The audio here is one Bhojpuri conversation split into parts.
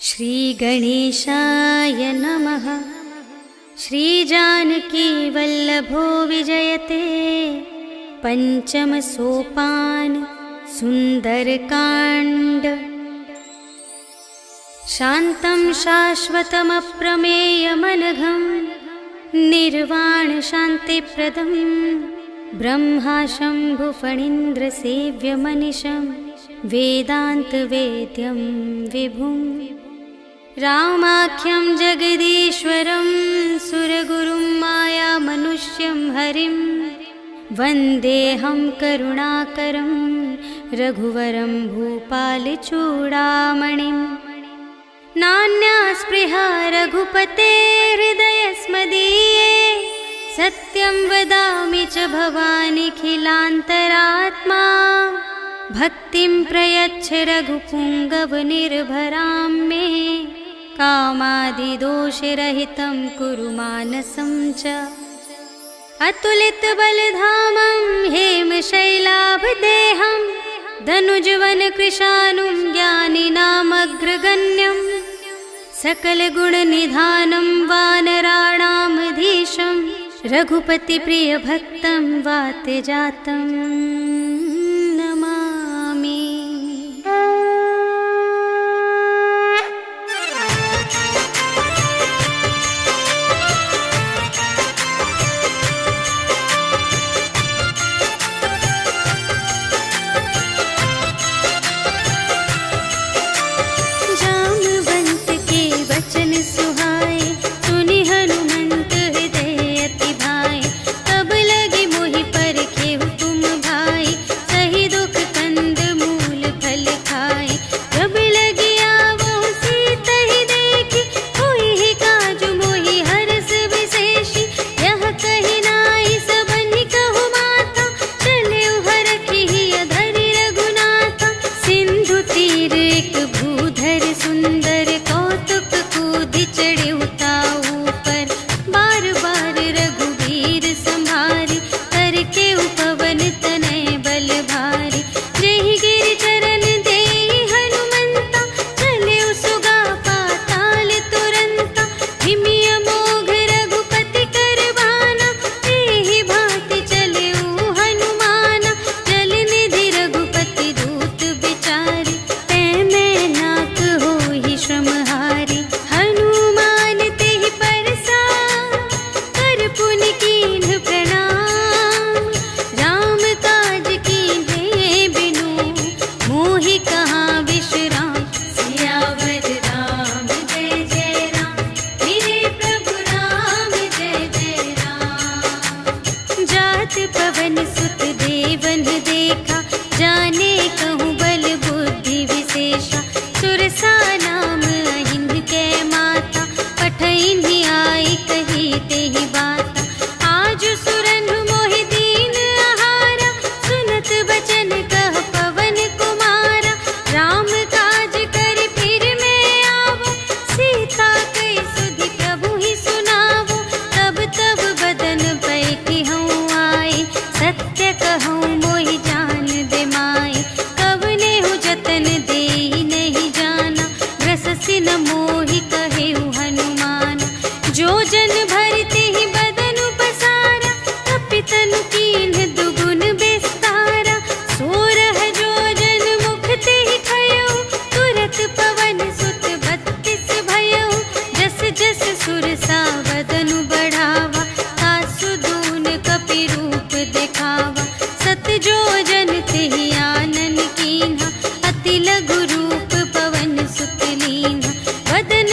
श्रीगणेशाय नमः। श्रीजानकीवल्लभो विजयते पंचम सोपान सुंदरकांड। शान्तं शाश्वतमप्रमेयमनघं निर्वाण शान्तिप्रदं ब्रह्मा शम्भुफणीन्द्रसेव्यमनिशं वेदान्तवेद्यं विभुं रामाख्यं जगदीश्वरं सुरगुरुं मायामनुष्यं हरिं वन्देऽहं करुणाकरं रघुवरं भूपालचूडामणिं। नान्या स्पृहा रघुपते हृदयस्मदीये सत्यं वदामि च भवानिखिलान्तरात्मा। भक्तिं प्रयच्छ रघुपुङ्गवनिर्भरां मे कामादिदोषरहितं कुरु मानसं च। अतुलितबलधामं हेमशैलाभदेहं धनुजवनकृशानुं ज्ञानिनामग्रगण्यं सकलगुणनिधानं वानराणामधीशं रघुपतिप्रियभक्तं वातजातं नमामि। अति लघु रूप पवन सुत लीन्हा। वदन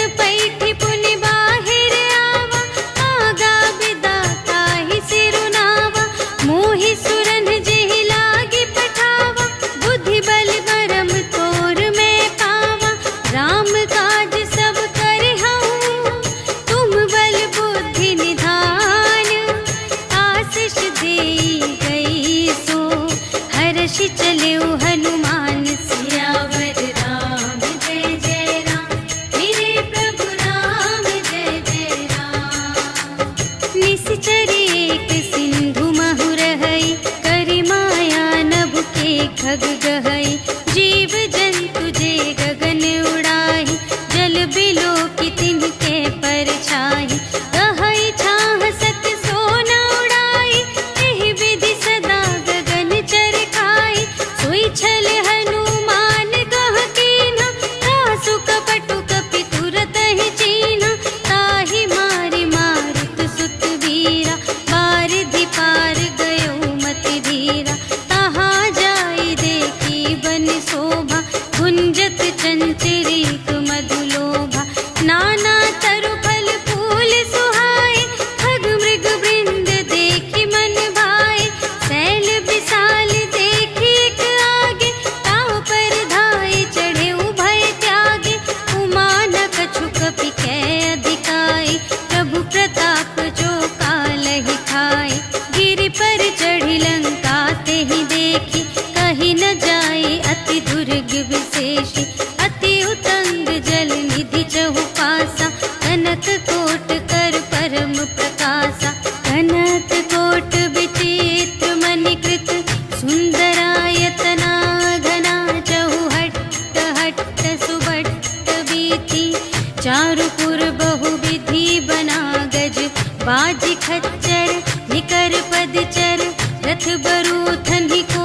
चारुपुर बहुविधि बना गज, बाजी खच्चर निकर पदचर, रथ बरूथन ही को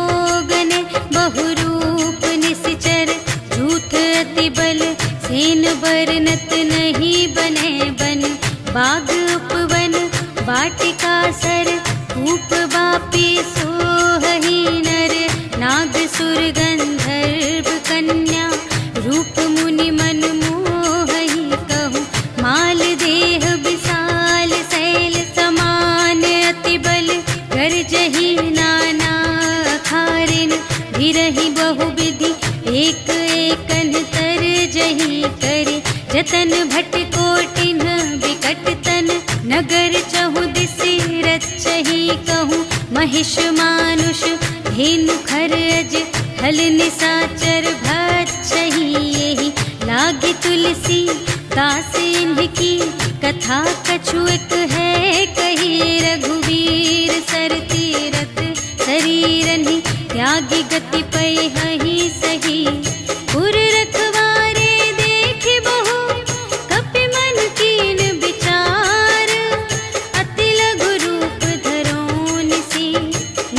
गने, बहुरूप निश्चर, झूठ अति बल सेन बरनत नहीं बने बन, बाग उपवन वाटिका सर, कूप बापी सोहही नर, नाग सुर गंधर्व कन्या, रूप मुनि मन मोहही कहूँ, माल देह विशाल शैल समान, अति बल गर्जही नाना अखारिन, भिरहि बहुविधि एक एकन तर जही करे, जतन भट कोटिन विकट तन, नगर चहु दिसि रचही कहूँ, महिष मानुष धेनु खर अज, हल निसाचर भक्षही यही, लागे तुलसी दास इनकी, कथा कछु एक है कही, रघुवीर सर तीरथ शरीरन ही, त्यागी गति पै हहि सही, पुर रखवारे देखि बहु, कपि मन कीन विचार, अति लघु रूप धरो निसी,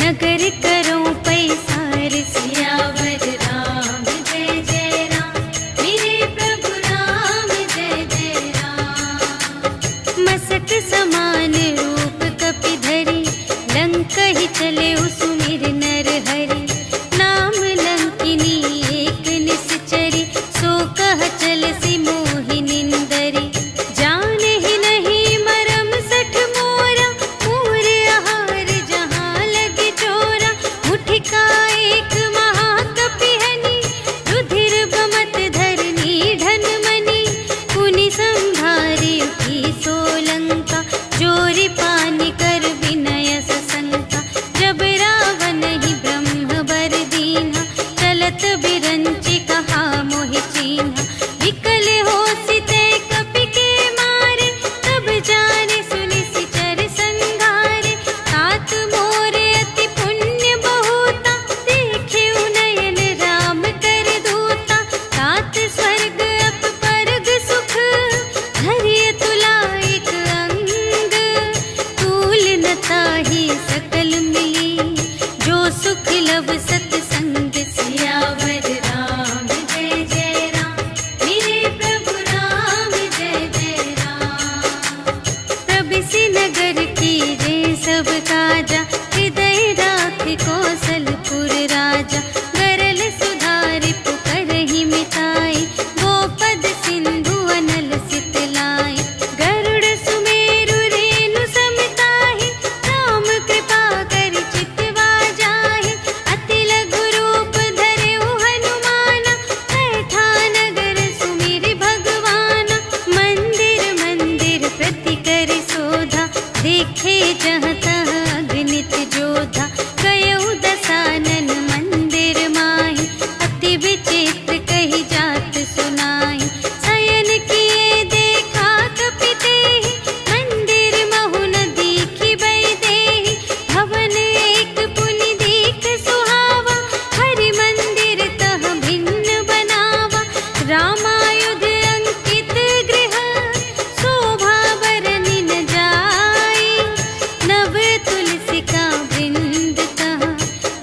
नगर करो पैसार, सियावर राम जय जय राम, मेरे प्रभु राम जय जय राम, मसक समान रूप कपि धरि, लंक ही चले सुमिर नर हरि, नाम लंकिनी एक निश्चरी, सो कह चल सी मोहि निंदरी, जाने ही नहीं मरम सठ मोरा, मूर आहार जहाँ लगे चोरा, मुठिका एक महाकपिहनि, रुधिर बमत धरनी ढन मनी, पुनि संभारी उठी सोलंका, जोरी पानी कर विनय सशंका, जब रावण ही ब्रह्म बर दीन्हा, चलत बिरंचि कहा मोहि चीन्हा, विकल होसि ते कपि के मारे, तब जाने सुनि सिचर संघारे, तात मोरे अति पुण्य बहुता, देखे उनयन राम कर दूता, तात स्वर्ग अप परग सुख, धरिय तुला एक अंग, तूल न ताहि सकल मिली, जो सुख लव सतसंग, सियावर राम जय जय राम, मेरे प्रभु राम जय जय राम, प्रबिसि नगर की रे सब काजा, हृदय राखि कौशलपुर राजा, गरल सुधारि पुकारहि मिताई, गोपद सिंधु अनल सितलाई, गरुड़ सुमेरु रेणु समताहि, राम कृपा करि चितवा जाहि, अति लघु रूप धरेउ हनुमाना, बैठा नगर सुमिरि भगवाना, मंदिर मंदिर प्रति करि शोधा, देखे जहाँ तहाँ अगणित जोधा, गयउ दसानन मंदिर माहि, अति विचित्र कही जात सुनाई, शयन किए देखा कपि तेहि, मंदिर महु न दीखि बै देहि, भवन एक पुनि दीख सुहावा, हरि मंदिर तह भिन्न बनावा, रामायुध अंकित गृह, शोभा बरनि न जाई, नव तुलसिका वृंद तहाँ,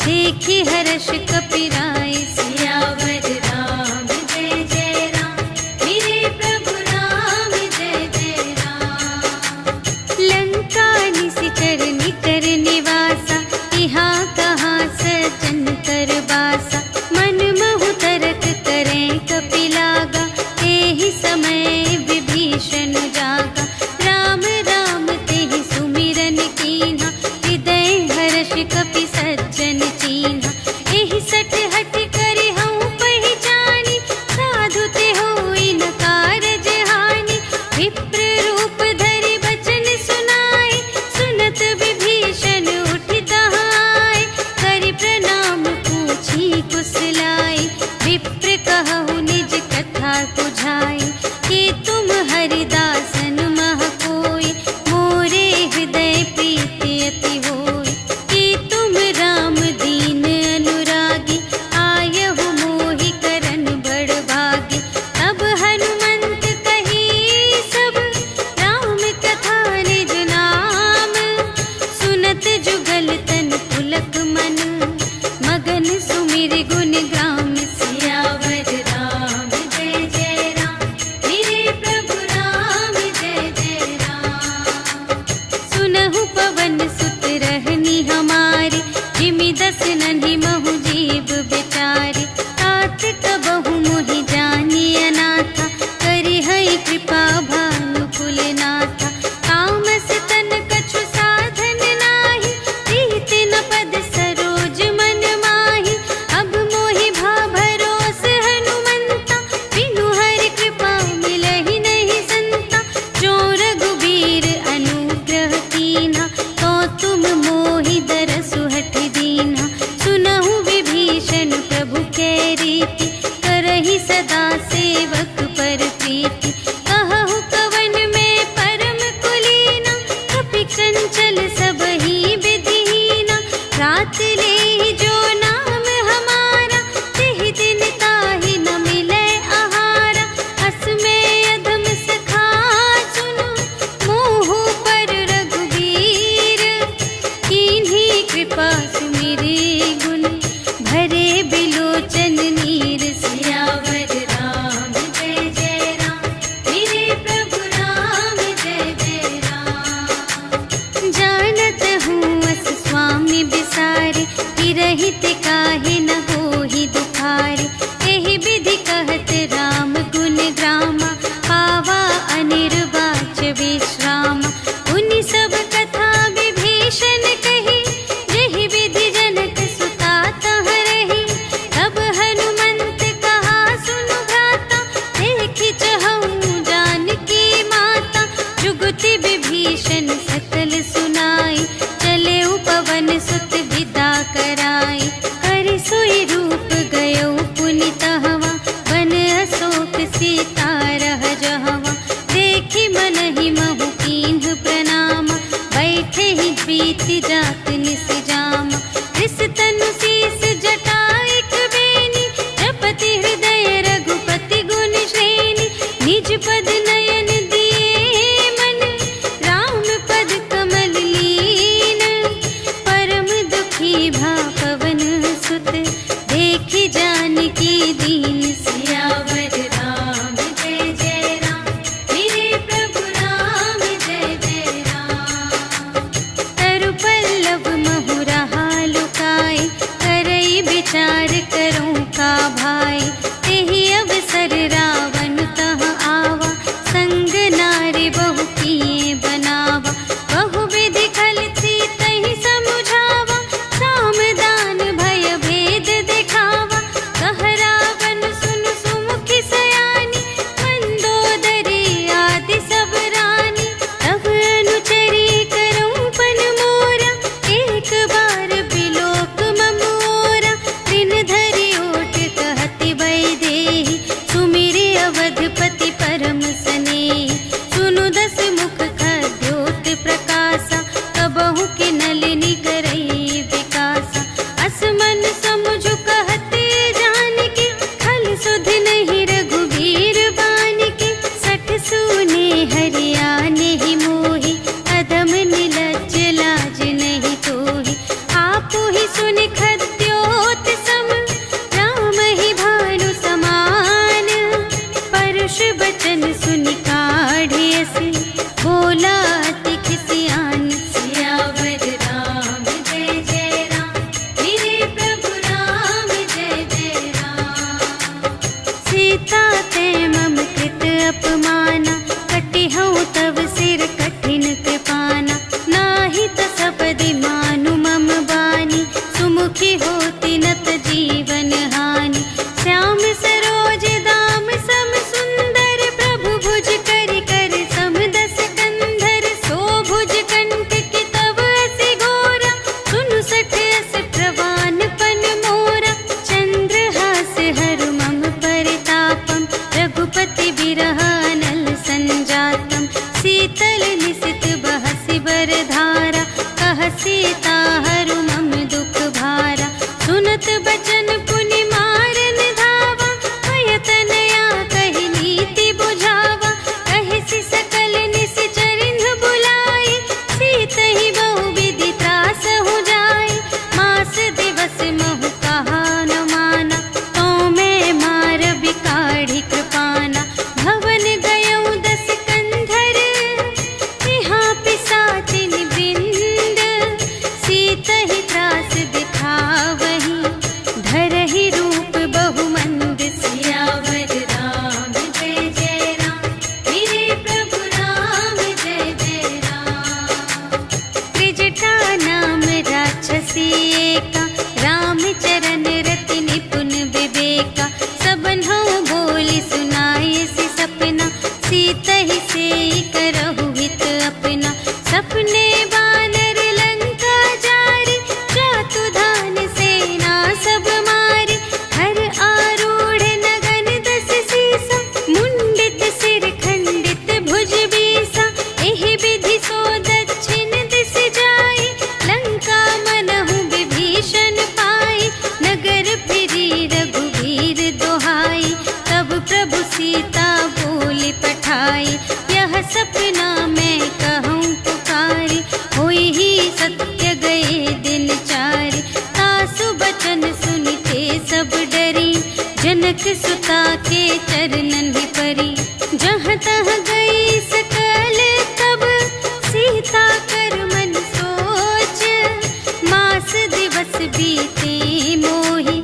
देखि हर्ष कपिराई, सियावर राम जय जय राम, मेरे प्रभु राम जय जय राम, लंका निशिचर निकर निवासा, यहाँ कहाँ सजन कर बासा, मन महु तरक करें कपि लागा, एहि समय विभीषण जागा, राम राम तेहि सुमिरन कीन्हा, हृदय हर्ष कपि सज्जन चीन्हा, एहि सठ हठ करि हऊँ पहिचानी, साधु ते होई न कारज हानि, विप्र रूप धरि बचन सुनाई, सुनत विभीषण उठि तहाँ आए, करि प्रणाम पूछी कुशलाई, विप्र कहु निज कथा बुझाई, कि तुम हरिदासन मह कोई, मोरे हृदय प्रीति अति होई, कि तुम राम दीन अनुरागी, आयहु मोहि करन बड़ भागी, तब हनुमंत कही प्रीति। कहु कवन में परम कुलीना, कपि चंचल सब ही विधिहीना। रात ले जो नाम हमारा, तिहि दिन ताहि न मिले आहारा। अस में अधम सखा सुनो, मोह पर रघुबीर। कीन्ही कृपा सुमिरि गुण, भरे बिलोचन नीर। सियावर राम जय जय राम, मेरे प्रभु राम जय जय राम। जानत हूँ अस स्वामी बिसारे, हिरहित काहे न होहि दुखारे। एहि विधि कहत राम गुण ग्रामा, पावा अनिर्वाच विश्रामा। उनि सब कथा विभीषण कही, जेहि विधि जनक सुता तह रही। तब हनुमंत कहा सुनु भ्राता, देखि चहऊँ जानकी माता। जुगति विभीषण सकल सुनाई, चले पवन सुत विदा कराई। कर सोई रूप गयो पुनि तहवा, वन अशोक सीता रह जहवा। देखि मनहि महु कीन्ह प्रणामा, बैठे ही प्रीति जात निस जामा। रिस तनु शीस जटाइक बेनी, जपति हृदय रघुपति गुण श्रेणी। निज पद नयन दिए मन, राम पद कमल लीन। परम दुखी भा पवन सुत, देखि जानकी दीन। सियावर राम जय जय राम, मेरे प्रभु राम जय जय राम। तरु पल्लव महु रहा लुकाई, करई विचार करूं का भाई। तेहि अवसर रावण तह आवा, संग नारी बहु किए बनावा। बहु विधि खल सीतहि समुझावा, साम दान भय भेद दिखावा। कह रावण सुनु सुमुखि सयानी, मंदोदरी आदि सब रानी। तब अनुचरी करऊं पन मोरा, एक बार बिलोक मम ओरा। दिन धरि ओट कहति वैदेही, सुमिरि अवधपति परम स्नेही। सुनु दस मुख खद्योत प्रकाशा, कबहु के नलिनी करई विकासा। अस मन समुझु कहते जानकी, खल सुध नहीं रघुबीर बानिके। सठ सूने हरियाने ही मोहि, अधम निलज्ज लाज नहीं तोहि। आपु ही सुनि खद्योत सम, राम ही भानु समान। परुष बचन सुनि काढ़िय से, बोला अति खिसियान। सियावर राम जय जय राम, मेरे प्रभु राम जय जय राम। सीता ते मम कृत अपमाना, कटिहउँ तव सिर कठिन कृपाना। नाही त सपदि मानु मम बानी, सुमुखी होती नत जीवन हानि। श्याम सरोज दाम सम सुंदर, प्रभु भुज करि कर सम दस कंधर। सो भुज कंठ की तव असि घोरा, सुनु सठ अस प्रवान पन मोरा। चंद्रहास हरु मम परितापम, रघुपति बिरह अनल संजातम। शीतल निसित बहसि बरधारा, कह सीता हरु मम दुख भारा। सुनत बचन पुनि मारन धावा, भयतनया कहि नीति बुझावा। कहिसि सकल निश्चरिन्ह बुलाई, सीतहि बहु विधि त्रासहु जाई। मास दिवस महु कहा न माना, तो मैं मार बिकाढ़ी कृपाना। भवन गयऊँ दस कंधर, यहाँ पिसाचिन वृंद। सीतहि त्रास दिखावही, धरहि रूप बहुमंद। सियावर राम जय जय राम, मेरे प्रभु राम जय जय राम। त्रिजटा नाम राक्षसी एका, रामचरण रति निपुण विवेका। सबन्हु बोली सुनाई सि सपना, सीतहि सेई करहु हित अपना। सपने बानर लंका जारी, जातु धान सेना सब मारी। हर आरूढ़ नगन दस सीसा, मुंडित से जहाँ तहाँ गई सकल तब सीता कर मन सोच, मास दिवस बीते मोहि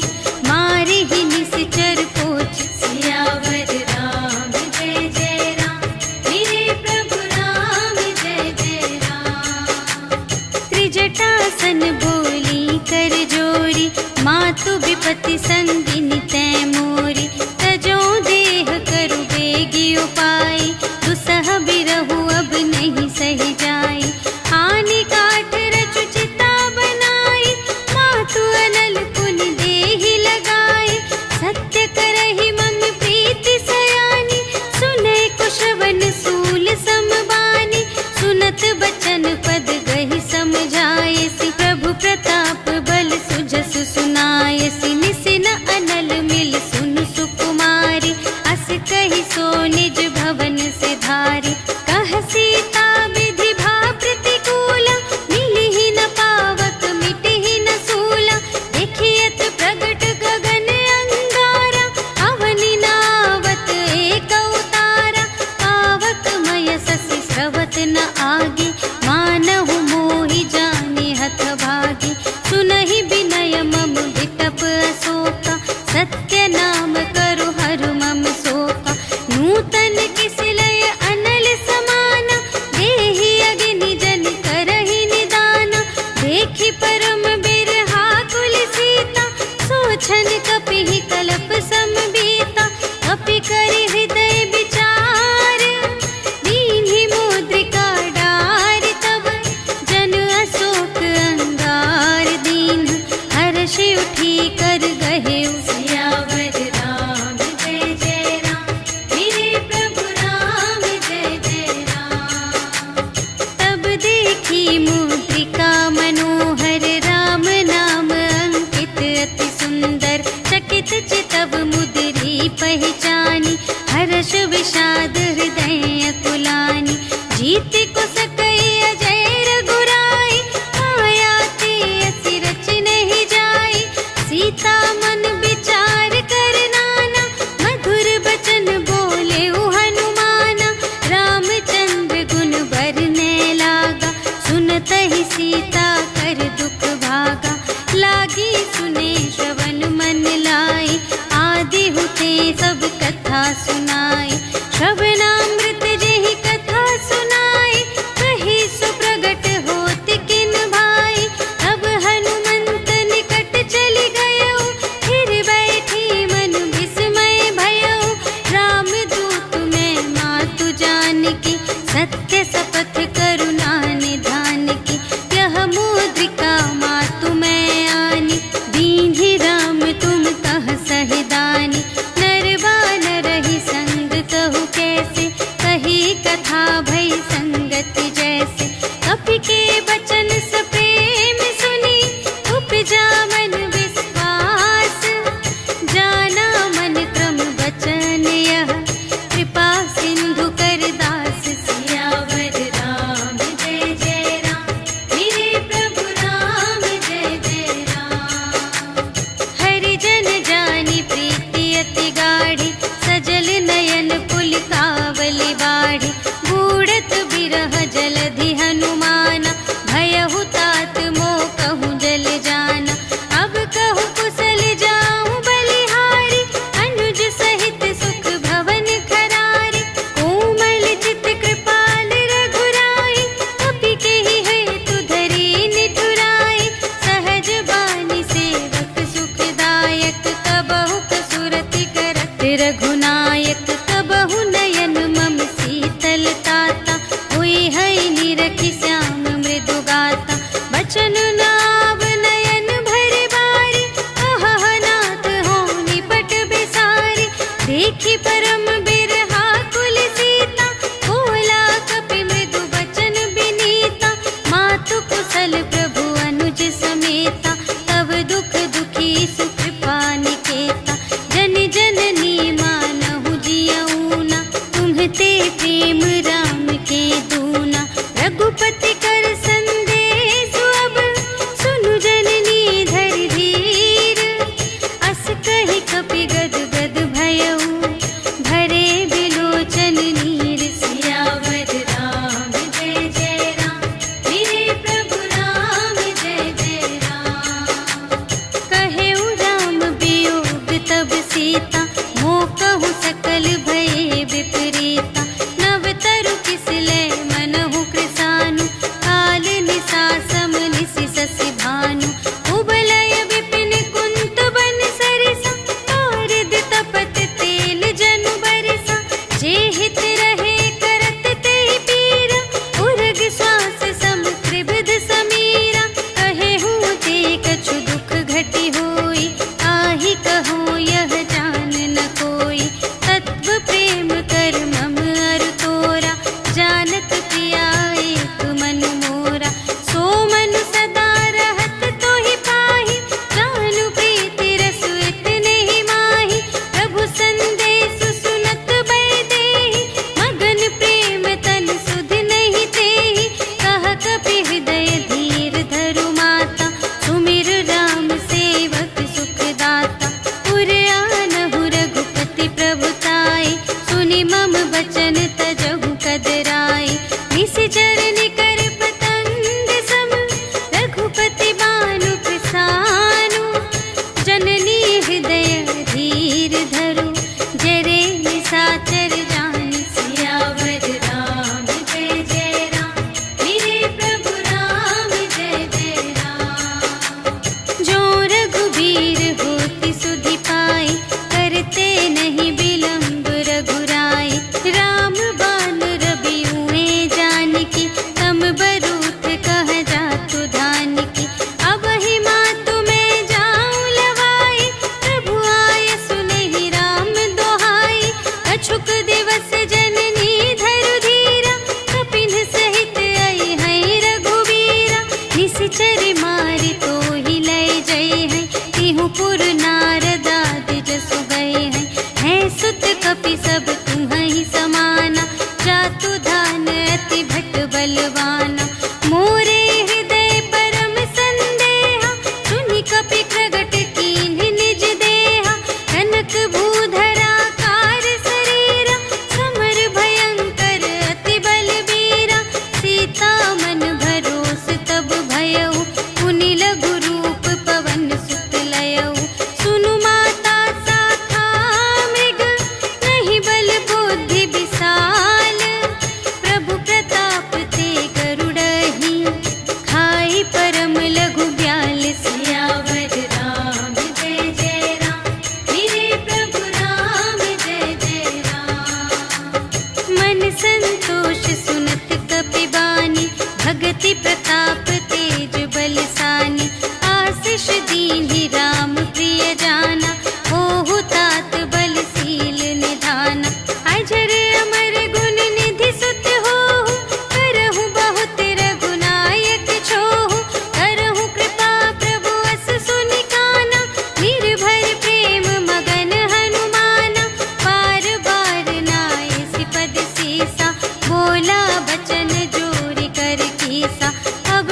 मारे ही निश्चर पोच। सियावर राम जय जय राम, मेरे प्रभु राम जय जय राम। त्रिजटासन बोली कर जोरी, मातु विपति संगिनी तै मोरी। तजो देह करु बेगी उपाय, दुसह बिरहु अब नहीं सही जाई। आने काठ रचु चिता बनाई, मातु अनल पुन देहि लगाई। सत्य करहि मम प्रीति सयानी, सुनै कुशवन सूल समबानी। सुनत बचन पद गहि समझायसि, प्रभु प्रताप बल सुजस सुनायसि। निसिन अनल मिल सुन सुकुमारी, अस कहि सो निज भवन से धारी। कह सीता विधि भा प्रतिकूला, मिलिहि न पावक मिटिहि न सूला। देखियत प्रगट गगन अंगारा, अवनि नावत एक अवतारा। पावक मय ससि स्रवत न आगे, मानहु मोहि जाने हथ भागी। सुनहि विनय मम विटप अशोका, सत्य नाम करु हरु मम शोका। नूतन किस लय अनल समाना, देहि अगिनि जन करहि निदाना। देखि परम बिरहा कुल सीता, सोचन कपिहि कलप समबीता। कपि करि हृदय विचार, दीन्हि मुद्रिका डारि। तब जन अशोक अंगार दीन, हर्षि उठी कर गहेउ। सियावर राम जय जय राम, मेरे प्रभु राम जय जय राम। तब देखी मुद्रिका मनोहर, राम नाम अंकित अति सुंदर। चकित चितव मुद्री पहचानी, हर्ष विषाद हृदय कुलानी। जीत को सकई अजय रघुराई, माया ते असि रच नहीं जाई। सीता मन विचार कर नाना, मधुर बचन बोले हनुमाना। रामचंद्र गुण बरने लागा, सुनतहि सीता कर दुख भागा। लागी सुने श्रवण मन लाई, आदि हुते सब कथा सुनाई। श्रवणामृत जेहि कथा सुनाई, कही सो प्रगट होत किन भाई। तब हनुमंत निकट चली गयो, फिर बैठी मन विस्मय भयो। राम दूत मैं मातु जानकी, सत्य शपथ करुणा निधान की। यह मुद्रिका मातु मैं आनी, दीन्हि राम तुम कह सहिदानी। नर बानर ही संग कहु कैसे, कही कथा भई संगति जैसे। कपि के बचन सप्रेम सुनी, उपजा मन विश्वास। जाना मन क्रम बचन यह, कृपा सिंधु कर दास। सियावर राम जय जय राम, मेरे प्रभु राम जय जय राम। हरिजन जानी प्रीति अति गाढ़ी, सजल नयन पुलिकावली बाढ़ी। बूढ़त बिरह जलधि हनुमाना, भयहु तात मोह कहूँ जल जाना। अब कहु कुशल जाऊँ बलिहारी, अनुज सहित सुख भवन खरारी। कोमल चित कृपाल रघुराई, कपि केहि हेतु धरि निठुराई। सहज बानी सेवक सुखदायक, कबहु कसुरति करत रघुनायक। कबहु नयन मम शीतल ताता, हुई है निरखि श्याम मृदु गाता। बचन नाव नयन भर बारी, अहह नाथ हो निपट बिसारी। देखि परम बिरहा कुल सीता, बोला कपि मृदु बचन बिनीता। मातु कुशल प्रभु अनुज समेता, तब दुख दुखी सुकृपा निकेता। जन जननी मानहु जियऊना, तुम्हते प्रेम राम के दूना। रघुपति कर संदेश अब, सुनु जननी धरि धीर। अस कहि कपि गद गद भयऊ, भरे बिलोचन हित रहे करत ते पीरा, उर्ग श्वास सम त्रिविध समीरा। कहे हूँ ते कछु दुख घटी होई, आहि कहूँ यह जान न कोई। तत्व प्रेम कर मम अरु तोरा, जानत पिया एक मन मोरा। सो मन सदा रहत तोहि पाहि, जानु प्रीति रसु इतने ही माहि। प्रभु संदेश सुनत बै देहि, मगन प्रेम तन सुध नहीं तेहि। कह कपि हृदय धीर धरु माता, सुमिर राम सेवक सुख दाता। उर आनहु रघुपति प्रभुताई, सुनि मम बचन तजहु कदराई। निशिचर निकर पतंग सम, रघुपति बानु प्रसानु। जननी हृदय धीर धरु, जरे निशाचर जानि। सियावर राम जय जय राम, मेरे प्रभु राम जय जय राम। जो रघुबीर होति सुधि पाई, करते नहीं विलम्ब रघुराई। राम बान रबिउए जानकी, तम बरूथ कह जातु धानकी। अब ही मातु मैं जाऊं लवाई, प्रभु आय सुनहि राम दोहाई। अछुक दिवस जननी धरु धीरा, कपिन सहित आई हैं रघुबीरा। निशिचर मारि तोहि लय जय हैं, तिहु पुर नारद आदि जसु गए हैं। हैं सुत कपि सब तुम्हि समाना, जातु धान अति भट बलवाना। मोरे हृदय परम संदेहा, सुनि कपि प्रगट कीन्ह निज देहा। कनक भूधरा कार शरीरा, समर भयंकर अति बलबीरा। सीता मन भरोस तब भयउ, पुनि लघु रूप पवन सुत लयउ। सुनु माता शाखा मृग, नहीं बल बुद्धि विशाल। प्रभु प्रताप ते गरुड़हि, खाई परम लघु ब्याल। सियावर राम जय जय राम, मेरे प्रभु राम जय जय राम। मन संतोष सुनत कपि बानी, भगति प्रताप तेज बलसानी। आशीष दीन्हि राम प्रिय जाना, होहु तात बलशील निधाना। अजर अमर गुण निधि सुत होहु, करहु बहुत रघुनायक छोहु। करहु कृपा प्रभु अस सुनि काना, निर्भय प्रेम मगन हनुमाना। बार बार नाय सिपद सीसा, बोला बचन जोरि कर कीसा। अब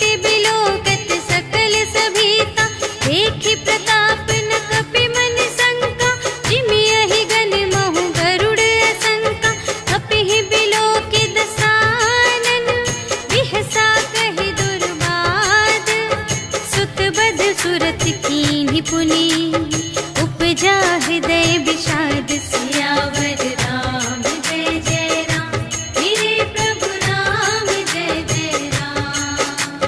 कपि बिलोकत सकल सभीता, देखि प्रताप न कपि मन शंका, जिमि यहि गन महु गरुड़ असंका, कपिहि बिलोकि दसानन, बिहसा कहि दुर्बाद, सुत बध सुरत कीन्हि पुनि, उपजा हृदय विषाद, सियावर राम जय जय राम, मेरे प्रभु राम जय जय राम।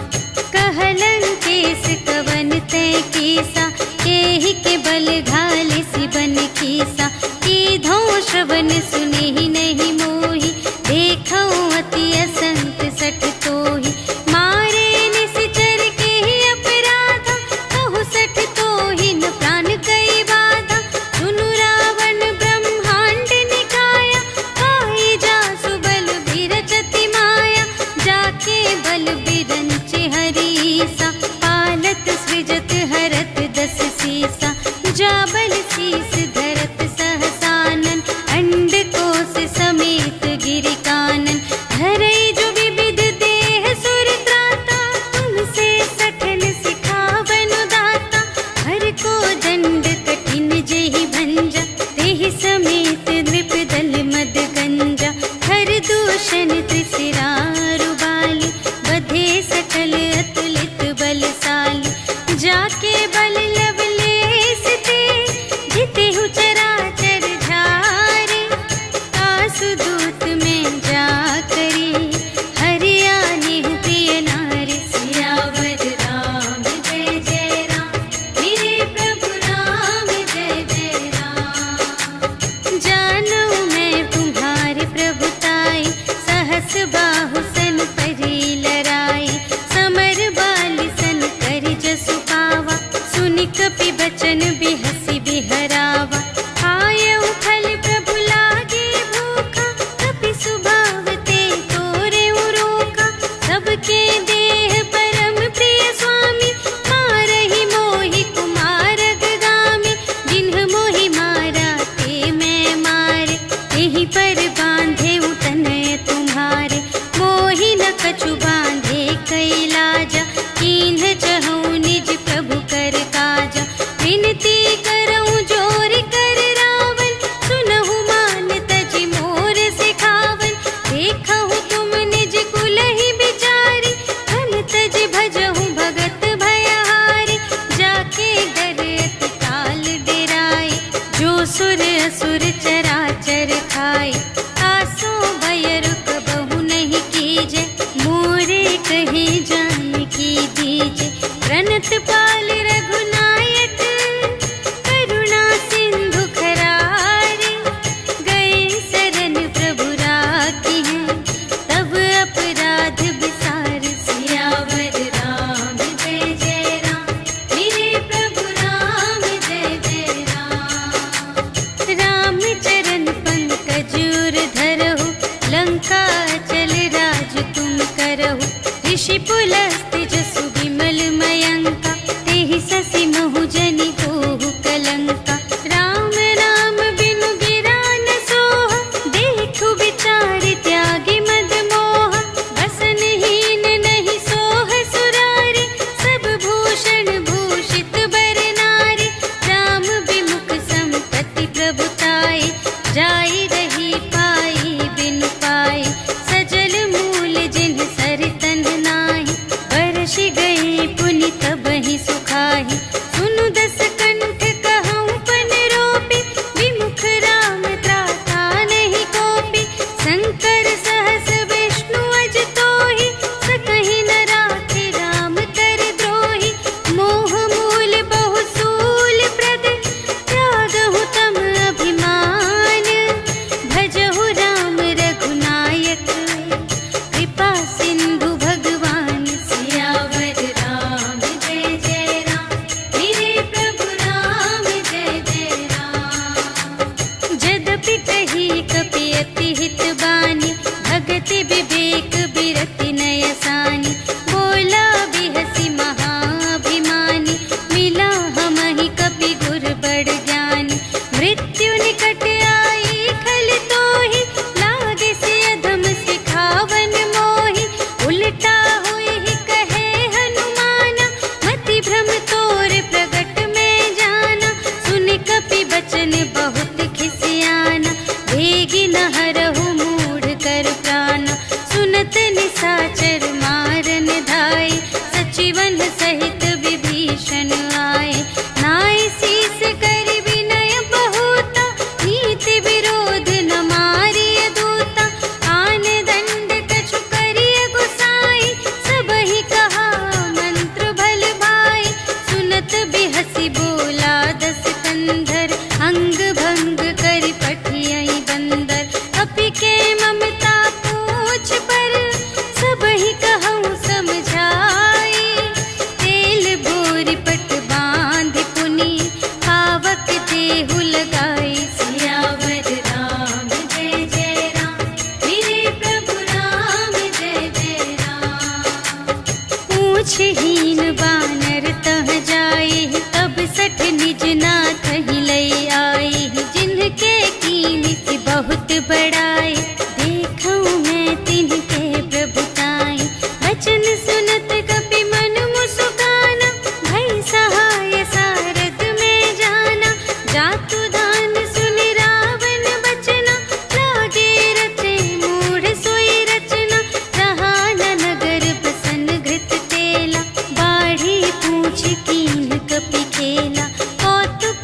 कहलंकेश कवन तै कीसा, केहि के बल घाले सिबन कीसा, कीधो श्रवण सुनेहि नहीं मोहि, देखऊँ अति असंत सठ तोहि, मारे निश्चर केहि अपराधा, कहु सठ तोहि न प्राण कई बाधा, सुनु रावण ब्रह्मांड निकाया, पाई जासु बल बिरचति माया, जाके बल बिरंचि हरीसा, पालत सृजत हरत दस सीसा, जा बल शीस धरत सहसानन, अंड कोश समेत गिरि कानन, धरई जो पूछहीन बानर तह जाए, तब सठ निज नाथ ही लय आए। जिनके कीमत बहुत बड़ाए, देखऊं मैं तिनके प्रभुताई। वचन सुनत कपि मन मुस्काना, भई सहाय सारद में जाना। जातु दान सुनि रावण बचना, लागे रचे मूढ़ सोई रचना। रहा न नगर प्रसन्न घृत तेला, बाढ़ी पूछ कीन कपि खेला। कौतुक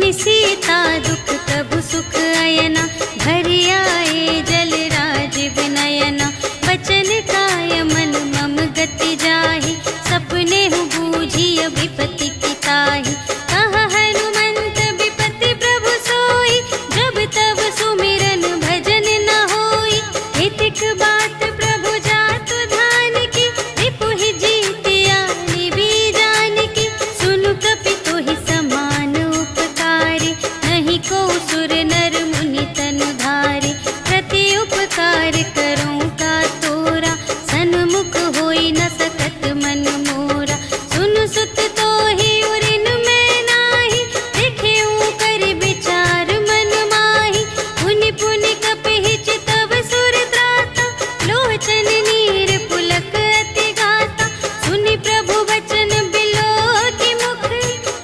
सुनि सीता दुख प्रभु सुख अयना, भरि आए जल राजीव नयना। बचन काय मन मम गति जाहि, सपने हूँ बूझिय विपत्ति की ताहि। कहा हनुमंत विपत्ति प्रभु सोई, जब तब सुमिरन भजन न होई। हितिक बात प्रभु जातु धान की, रिपुहि जीतिया निबी जान की। सुनु कपि तोहि समान उपकारी, नहीं को सुर नर मुनि तनु धारी। प्रति उपकार करूं का तोरा, सन्मुख होई न सकत मन मोरा। सुन सुत तोहि उरिन मैं नाही, देखेऊं कर विचार मन माही। पुनि पुनि कपिहि चितव सुर त्राता, लोचन नीर पुलक अति गाता। सुनि प्रभु बचन बिलोकि मुख,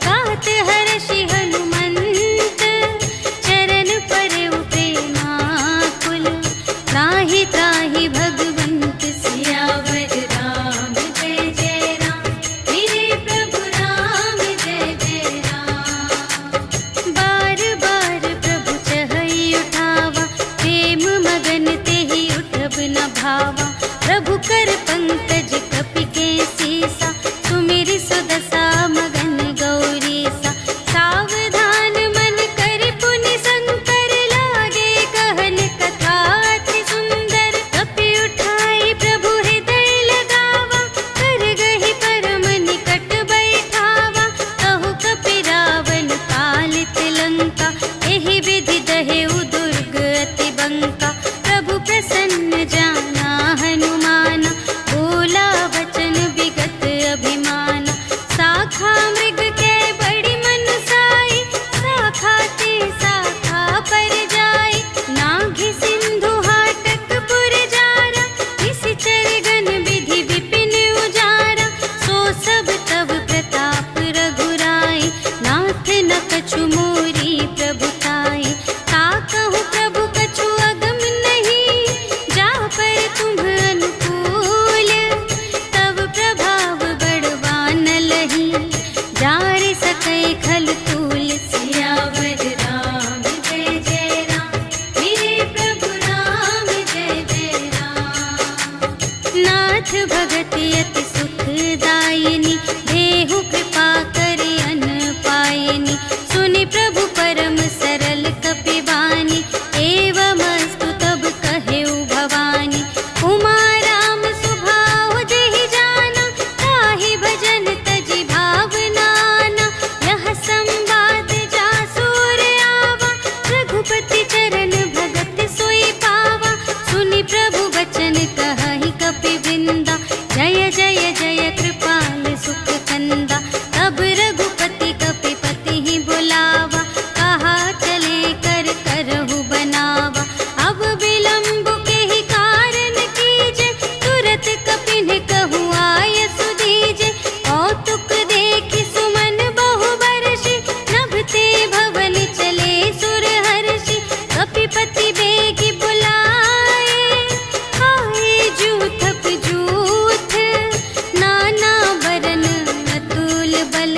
गात हर्षि हनुमंत। चरण परउ प्रेमाकुल, त्राहि त्राहि भगवंत। सियावर राम जय जय राम, मेरे प्रभु राम जय जय राम। बार बार प्रभु चहई उठावा, प्रेम मगन तेहि उठब न भावा। प्रभु कर पंकज कपि के सीसा, सुमिरि सुदशा मगन गौरीसा। सावधान मन कर पुनि शंकर, लागे कहन कथा अति सुंदर। कपि उठाई प्रभु हृदय लगावा, कर गहि परम निकट बैठावा। कहु कपि रावण पालित लंका, एहि विधि दहेउ दुर्ग अति बंका। प्रभु प्रसन्न जाना हनुमाना, बोला वचन विगत अभिमाना। शाखा मृग के बड़ी मनुसाई, शाखा ते शाखा पर जाई। नाघि सिंधु हाटक पुर जारा, निशिचर गण विधि विपिन उजारा। सो सब तब प्रताप रघुराई, नाथ न कछु मोरी प्रभुताई। ताकहु प्रभु कछु अगम नहीं, जा पर तुम अनुकूल। तब प्रभाव बड़वान लही, जारि सकै खल तूल। सियावर राम जय जय राम, मेरे प्रभु राम जय जय राम। नाथ भगति अति सुखदायिनी, देहु कृपा करि अन पायिनी। सुनि प्रभु परम सरल कपि बानी, एवमस्तु तब कहेउ भवानी। उमा राम सुभाव जहि जाना, ताहि भजन तजि भावनाना। यह संवाद जासुर आवा, रघुपति चरण भगत सोई पावा। सुनि प्रभु बचन कहहि कपि विंदा, जय जय जय कृपाल सुख कंदा। तब रघुपति कपिपति ही बुलावा, कहा चले कर करहु बनावा। अब विलंब के ही कारण कीजे, तुरत कपिन कहु आय सुधीजे। कौतुक देखि सुमन बहु बरषि, नभते भवन चले सुर हर्षि। कपिपति बेगी बुलाए, आए जूथप जूथ। नाना बरन अतुल बल,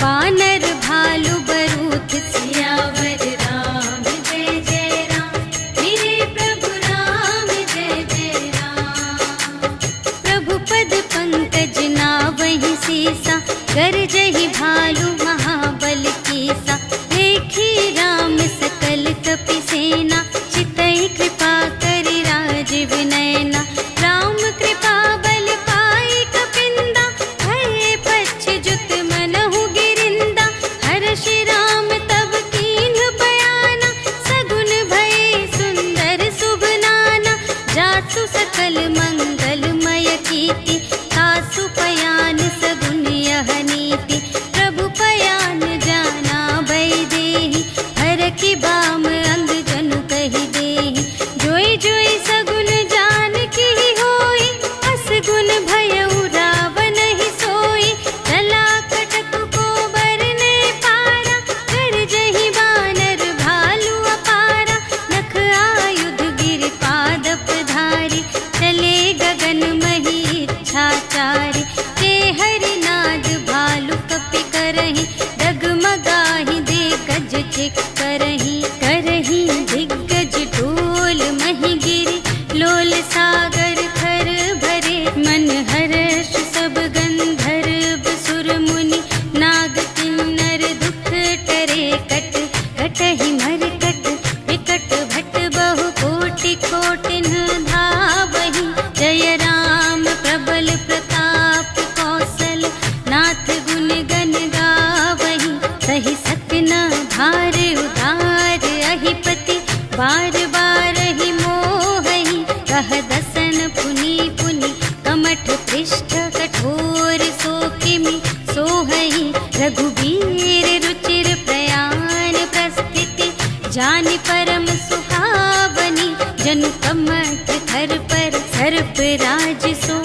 बानर भालु बरूथ। सियावर राम जय जय राम, मेरे प्रभु राम जय जय राम। प्रभु पद पंकज नावहि सीसा, गरजहि भालु महाबल कीसा। देखी राम सकल कपि सेना, चितई कृपा करि राजीव नयना। राम कृपा बल पाई कपिंदा, भये पच्छिजुत मनहु गिरिंदा। हर्षि राम तब कीन्ह बयाना, सगुन भये सुंदर शुभ नाना। जासु सकल मंगलमय कीर्ति, तासु पयान सगुन यह नीति। प्रभु पयान जाना भय देहि, हरखि बाम अंग जनु कहि देहि। जोई जोई सगुन जान की होई, असगुन भयउ रावण ही सोई। चला कटक को बरने पारा, गरजहि बानर भालु अपारा। नख आयुध गिर पादप धारी, चले गगन मही इच्छाचारी। ते हरि नाद भालु कपि करहि, डगमगाहि दे गज कार्तिक करही दिग्गज डोल मही गिरे लोल सागर थर भरे मन हर्ष सब गंधर्व सुर मुनि नाग किन्नर दुख टरे कट कटहि मरकट विकट भट बहु कोटि कोटिन धावहि जय राम प्रबल प्रताप कौशल नाथ गुण गण गावहि सही सत्य न भार उदार अहिपति बार बार ही मोहहि कह दसन पुनि पुनि कमठ पृष्ठ कठोर सो किमि सोहहि रघुबीर रुचिर प्रयाण प्रस्थिति जानि परम सुहावनी जनु कमठ थर पर सर्प राज सो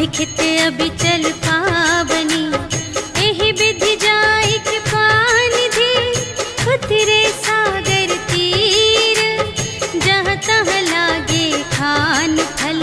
लिखित अबिचल पावनी एहि विधि जाय कृपानिधि उतरे सागर तीर जहाँ तहाँ लागे खान फल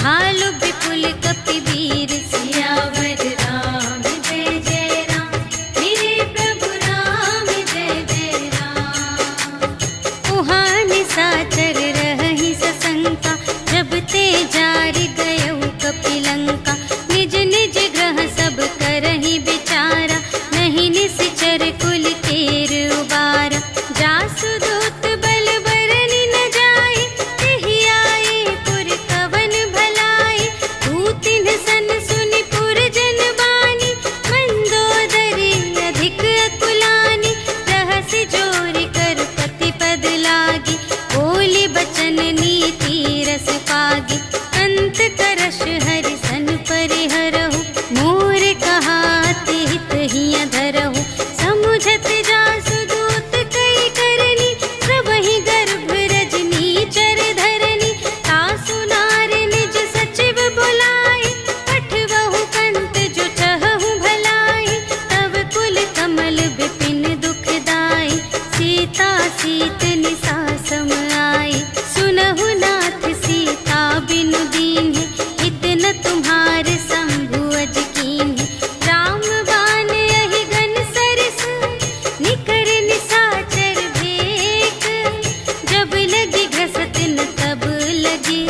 भालु विपुल कपिवीर सियावर राम जय जय राम मेरे प्रभु राम जय जय राम उहाँ निशाचर रहि सशंका जब ते जारि गयौ कपिलंका निज निज ग्रह सब करहि विचारा नहीं निश्चर कुल केर उबारा जासु दूत बल बरनि न जाए तेहि आए पुर कवन भलाए तू तिन्ह सन सुनि पुर जन बानी मंदोदरी अधिक अकुलानी रहसि जोरि कर पति पद लागी बोली बचन नीति रस पागी अंत करश हरि सन परिहरहु मोर कहाति हित हिय धरहु समुझत जासु दूत कई करनी प्रभहि गर्भ रजनी चर धरनी तासु नार निज सचिव बुलाए पठवहु कंत जो चहहु भलाई तब कुल कमल विपिन दुखदाई सीता सीत निसा सम आई सुनहु नाथ सीता बिनु दीन्हि इतना तुम्हारे शंभु अज कीन्हि राम बाण यही घन सरस निकर निशाचर भेक जब लगी घसत न तब लगी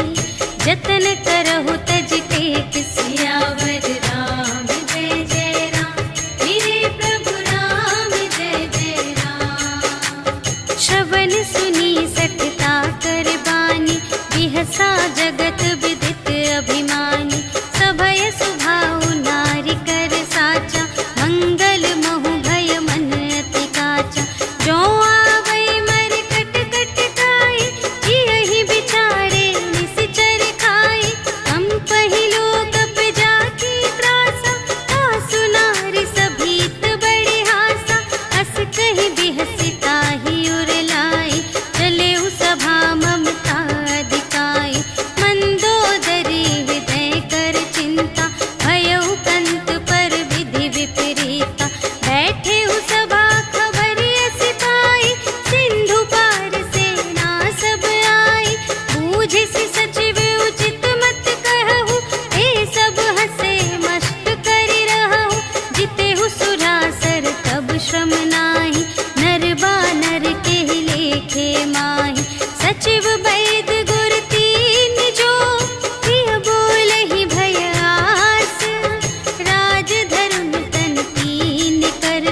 जतन करहु तज टेक सियावर राम जय जय राम मेरे प्रभु राम जय जय राम श्रवण सुनी सठता कर बानी बिहसा जगत विदित अभिमानी सभय सुभाउ नारी कर साचा मंगल महु भय मन अति काचा जो आवै मर कट कट खाए यही बिचारे निश्चर खाए हम पहिलो कप जाकी त्रासा तासु नारी सभीत बड़े हासा हस कहि बिहसिता ही उर लाई चले सभा ममता अधिकाई मंदोदरी हृदय कर चिंता भयउ कंत पर विधि विपरीता बैठे सभा खबर अस पाई सिंधु पार सेना सब आई बूझे सि सचिव उचित मत कहु ए सब हसे मस्त करि रहु जितेहु सुरासर तब श्रम नाही नर बानर के लेखे माही सचिव वैद गुर तीन जो प्रिय बोलहि भय आस राज धर्म तन तीन कर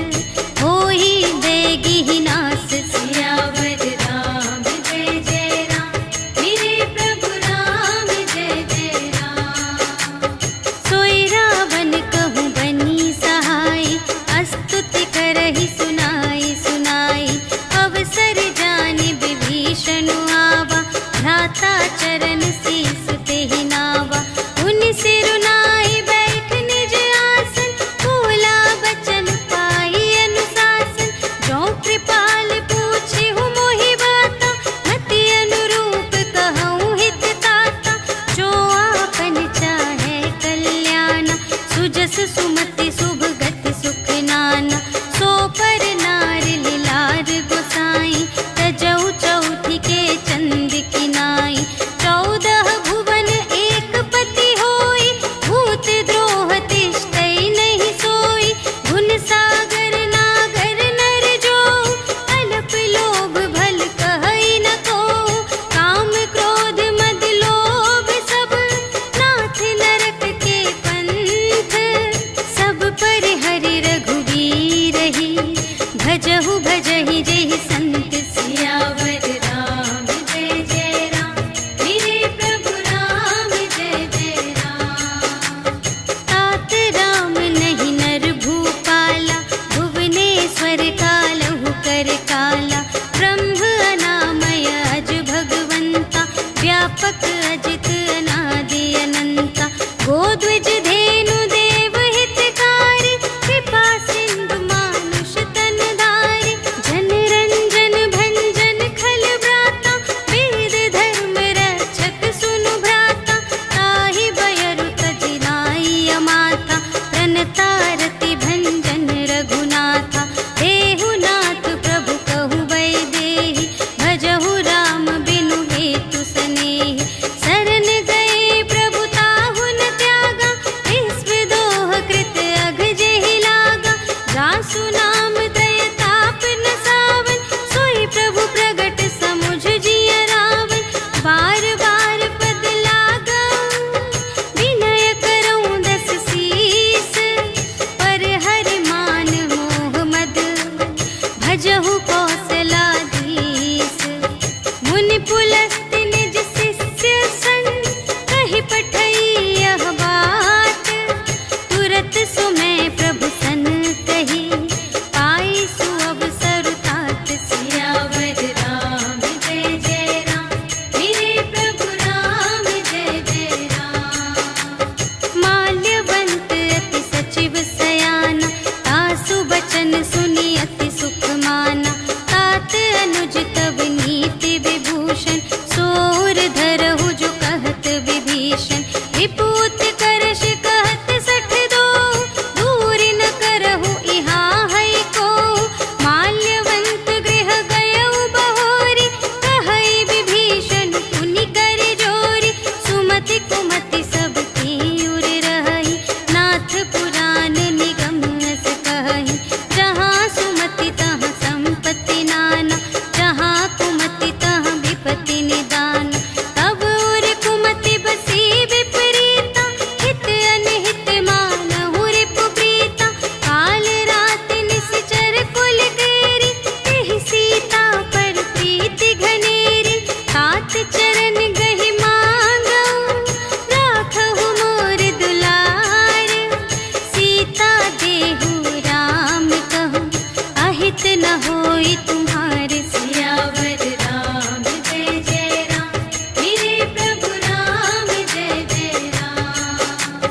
होहि देगी ही नास सियावर राम जय जय राम मेरे प्रभु राम जय जय राम सोई रावण कहूँ बनी सहाय स्तुति करहि सुनाई भजहु भजहि जेहि संत सियावर राम जय जय राम। मेरे प्रभु राम जय जय राम। तात राम नहीं नर भूपाला, भुवनेश्वर कालहु कर काला। ब्रह्म अनामय अज भगवंता, व्यापक अजित अनादि अनंता। गोद्विज धेनु देव हितकारी, कृपा सिंधु मानुष तन धारी। जन रंजन भंजन खल व्राता, वेद धर्म रक्षक सुनु भ्राता। ताहि बयरु तजि नाई अमाता, प्रणतारति भंजन रघुनाथा। देहु नाथ प्रभु कहु वैदेही, भजहु राम बिनु हेतु सनेही। शरण गए प्रभु ताहु न त्यागा, विश्वदोह कृत अघ जेहि लागा। जासु नाम दय ताप न सावन, सोई प्रभु प्रगट समुझ जिय रावण। बार बार पद लागऊं, विनय करऊं दस सीस। पर हरि मान मोह मद, भजहु कौशलाधीश। मुनि पुलस्त्य निज शिष्य संग, कहि पठई यह बात। तुरत सुमय प्रभु सन कही, पाई सुअवसर तात। सियावर राम जय जय राम। मेरे प्रभु राम जय जय राम। माल्यवंत अति सचिव सयाना, तासु बचन सुनि अति सुख माना। तात अनुज तव नीति विभूषण, सोर धरहु जो कहत विभीषण। विपूत करश कहत सठ दो, दूर न करहु इहाँ है को। माल्यवंत गृह गयउ बहोरी, कहई विभीषण पुनि कर जोरी। सुमति कुमति सब की उर रहई, नाथ पुराण निगम अस कहई। जहाँ सुमति तहाँ संपत्ति नाना, जहाँ कुमति तहाँ विपत्ति निदान। तब उर कुमति बसी विपरीता, हित अनहित मानहु रिपु प्रीता। काल रात निश्चर कुल केरी, तेहि सीता पर प्रीति घनेरी। तात चरण गहि मांगऊं, राखहु मोर दुलार। सीता देहु राम कहूँ, अहित न होई तुम्हारे। सियावर राम जय जय राम। मेरे प्रभु राम जय जय राम।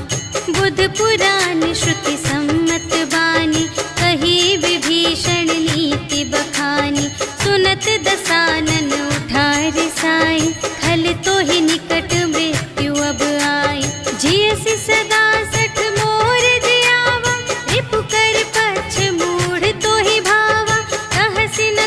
बुध पुराण श्रुति सम्मत बानी, कही विभीषण नीति बखानी। सुनत दसानन उठार साई, खल तो ही निकट मृत्यु अब आई। जियसि सदा सठ मोर जियावा, रिपु कर पछ मूढ़ तो ही भावा। कहसि न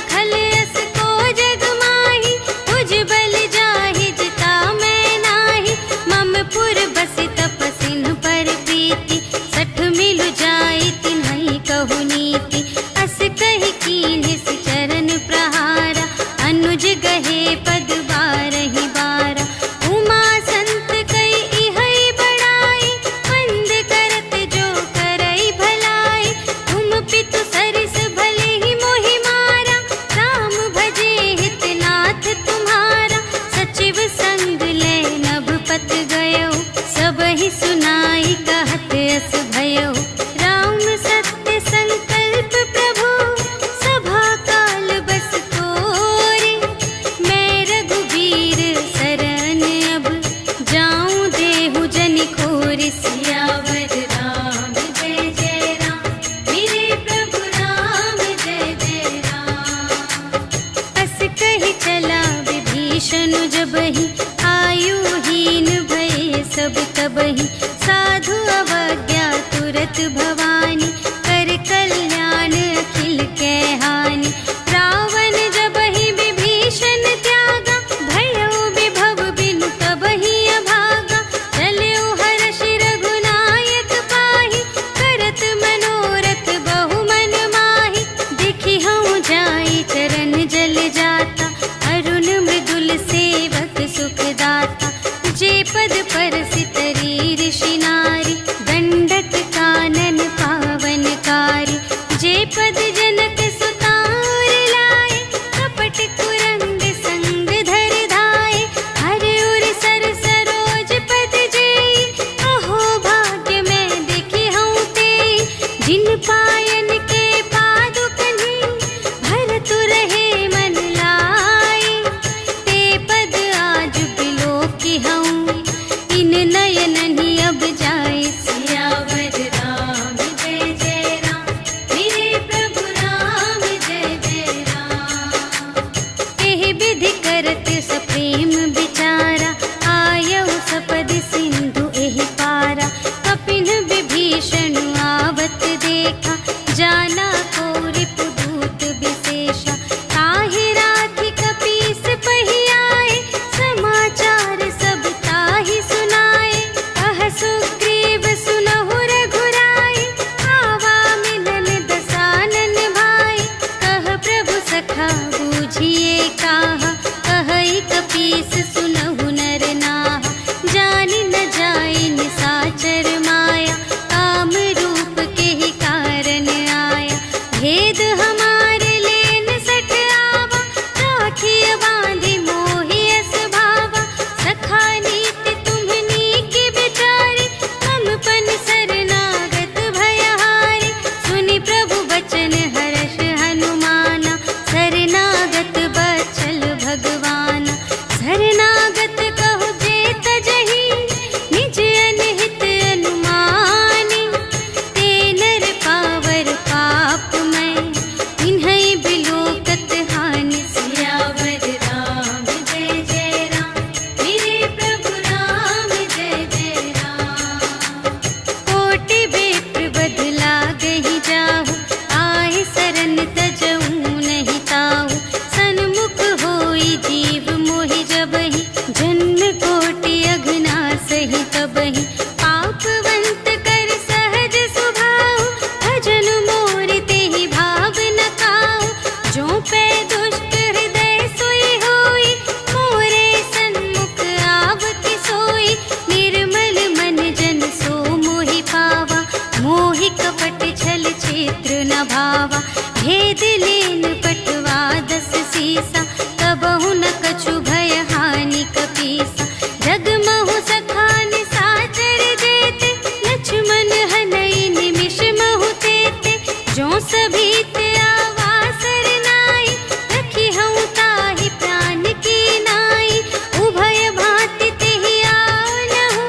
पे दुष्ट हृदय सोई होई, मोरे सन्मुख आवति सोई। निर्मल मन जन सो मोहि पावा, मोहि कपट छल क्षेत्र न भावा। भेद लेन पटवा 10 सीसा, कबहु न कछु भय हानि कपीसा। जगमहु सखान साचर जेते, लक्ष्मण हनई निमिष महु तेते। जो सभीत आवासर नाई, रखी हूँ ताहि प्राण की नाई। उभय भांति तेहि आनहु,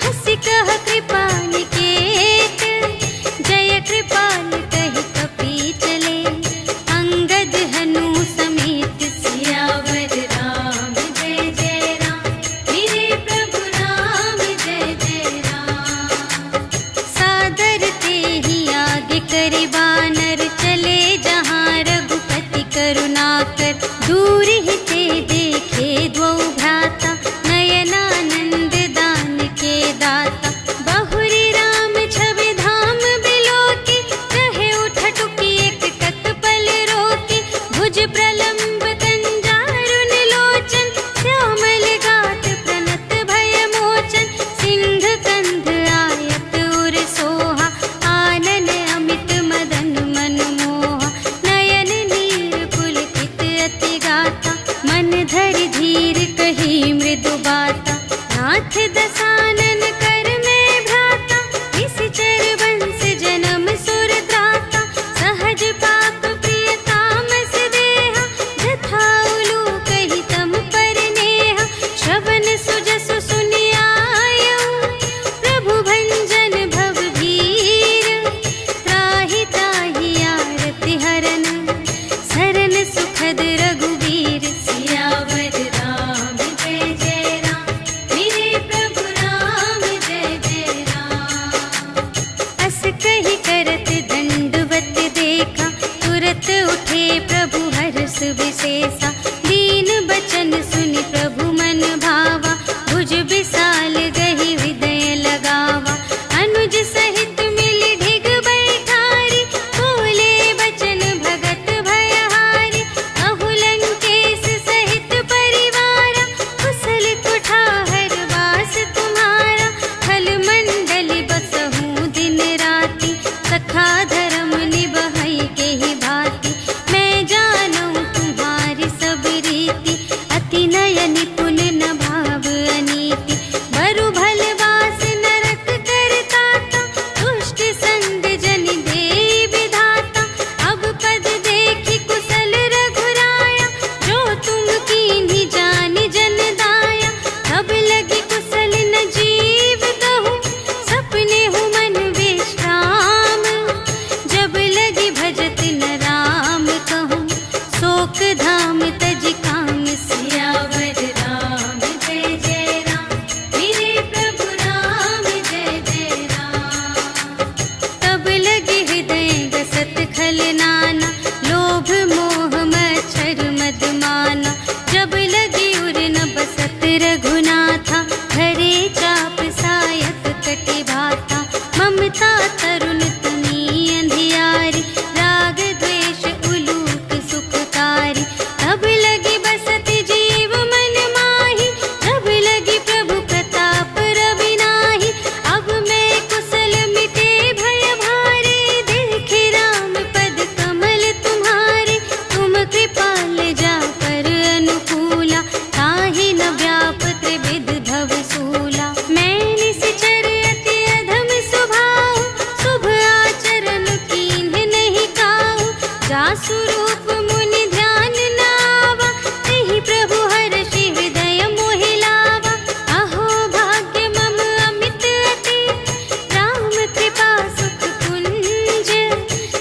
हँसि कह कृपा निकेत। जय कृपाल कहि कपी चले, अंगद हनु समेत। सियावर राम जय जय राम, मेरे प्रभु राम जय जय राम। सादर तेहि आगे करि बानर, चले जहाँ रघुपति करुणाकर। दूर ही ते देखे द्वौ भ्राता, नयनानंद दान के दाता। बहुरी राम छवि धाम बिलोकी, कहे उठ टुकी एक टक पल रोकी। भुज प्रलंब कंजारुन लोचन, श्यामल गात प्रणत भय मोचन। सिंह कंध आयत उर सोहा, आनन अमित मदन मनमोहा। नयन नीर पुलकित अति गाता, मन धरि धीर कही मृदु बाता। नाथ दसानन कर में भ्राता, निश्चर वंश जन्म सुर त्राता। सहज पाप प्रिय तामस देहा, जथा उलूक ही तम पर नेहा। श्रवण सुजसु सुनियायऊ, प्रभु भंजन भव भीर। त्राहि ताहि आरति हरन, सरन सुखद रघुवीर। सियावर राम जय जय राम, मेरे प्रभु राम जय जय राम। अस कहि करत दंडवत देखा, तुरत उठे प्रभु हर्ष विशेषा। दीन बचन सुनि प्रभु मन भावा, भुज विशाल गहि हृदय लगावा। अनुज सहित मिलि ढिग बैठारी, बोले बचन भगत भयहारी। कहु लंकेश सहित परिवारा, कुशल कुठार वास तुम्हारा। खल मंडल बसहु दिन राति, सखा धर्म निबहै केहि भांति। मैं जानूं तुम्हारी सब रीति, अति नय निपुण न भाव अनीति। बरु भल वास नरक करताता, दुष्ट संग जन देई विधाता। अब पद देखि कुशल रघुराया, जो तुम कीन्ही जानि जन दाया। तब लगी कुशल न जीव कहूँ, सपने हूँ मन विश्राम। जब लगी भजत न राम कहूँ, शोक धाम तज काम। सियावर राम जय जय राम, मेरे प्रभु राम जय जय राम। तब लगे हृदय गसत खल नाना, लोभ मोह मच्छर मद माना। जब लगी उर न बसत रघुनाथा, धरे चाप सायक कटि भाता। ममता तरुण तनी अंधियारी, राग द्वेष उलूक सुखकारी। तब लगी बसत जीव मन माही, जब लगी प्रभु प्रताप रवि नाही। अब मैं कुशल मिटे भय भारे, देखे राम पद कमल तुम्हारे। तुम कृपाल जा पर अनुकूला, ताहि न व्याप त्रिविध भव सूला। मैं निश्चर अति अधम स्वभाव, शुभ आचरण कीन्ह नहीं काहू। जासु रूप मुनि ध्यान न आवा, तेहि प्रभु हर्षि हृदय मोहि लावा। अहो भाग्य मम अमित अति, राम कृपा सुख कुंज।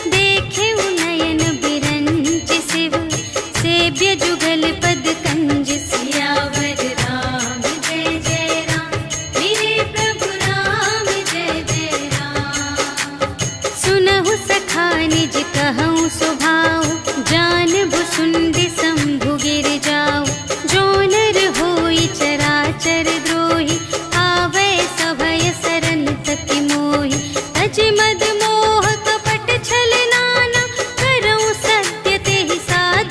देखे नयन बिरंच शिव, सेव्य जुगल पद कंज। सियावर राम जय जय राम, मेरे प्रभु राम जय जय राम। सुनहु सखा निज कहूँ स्वभाव, जान भुसुंडी शंभु गिर जाऊ। जो नर होई चराचर द्रोही, आवे सभय सरन तकि मोहि। तज मद मोह कपट छल नाना, करऊँ सत्य तेहि साध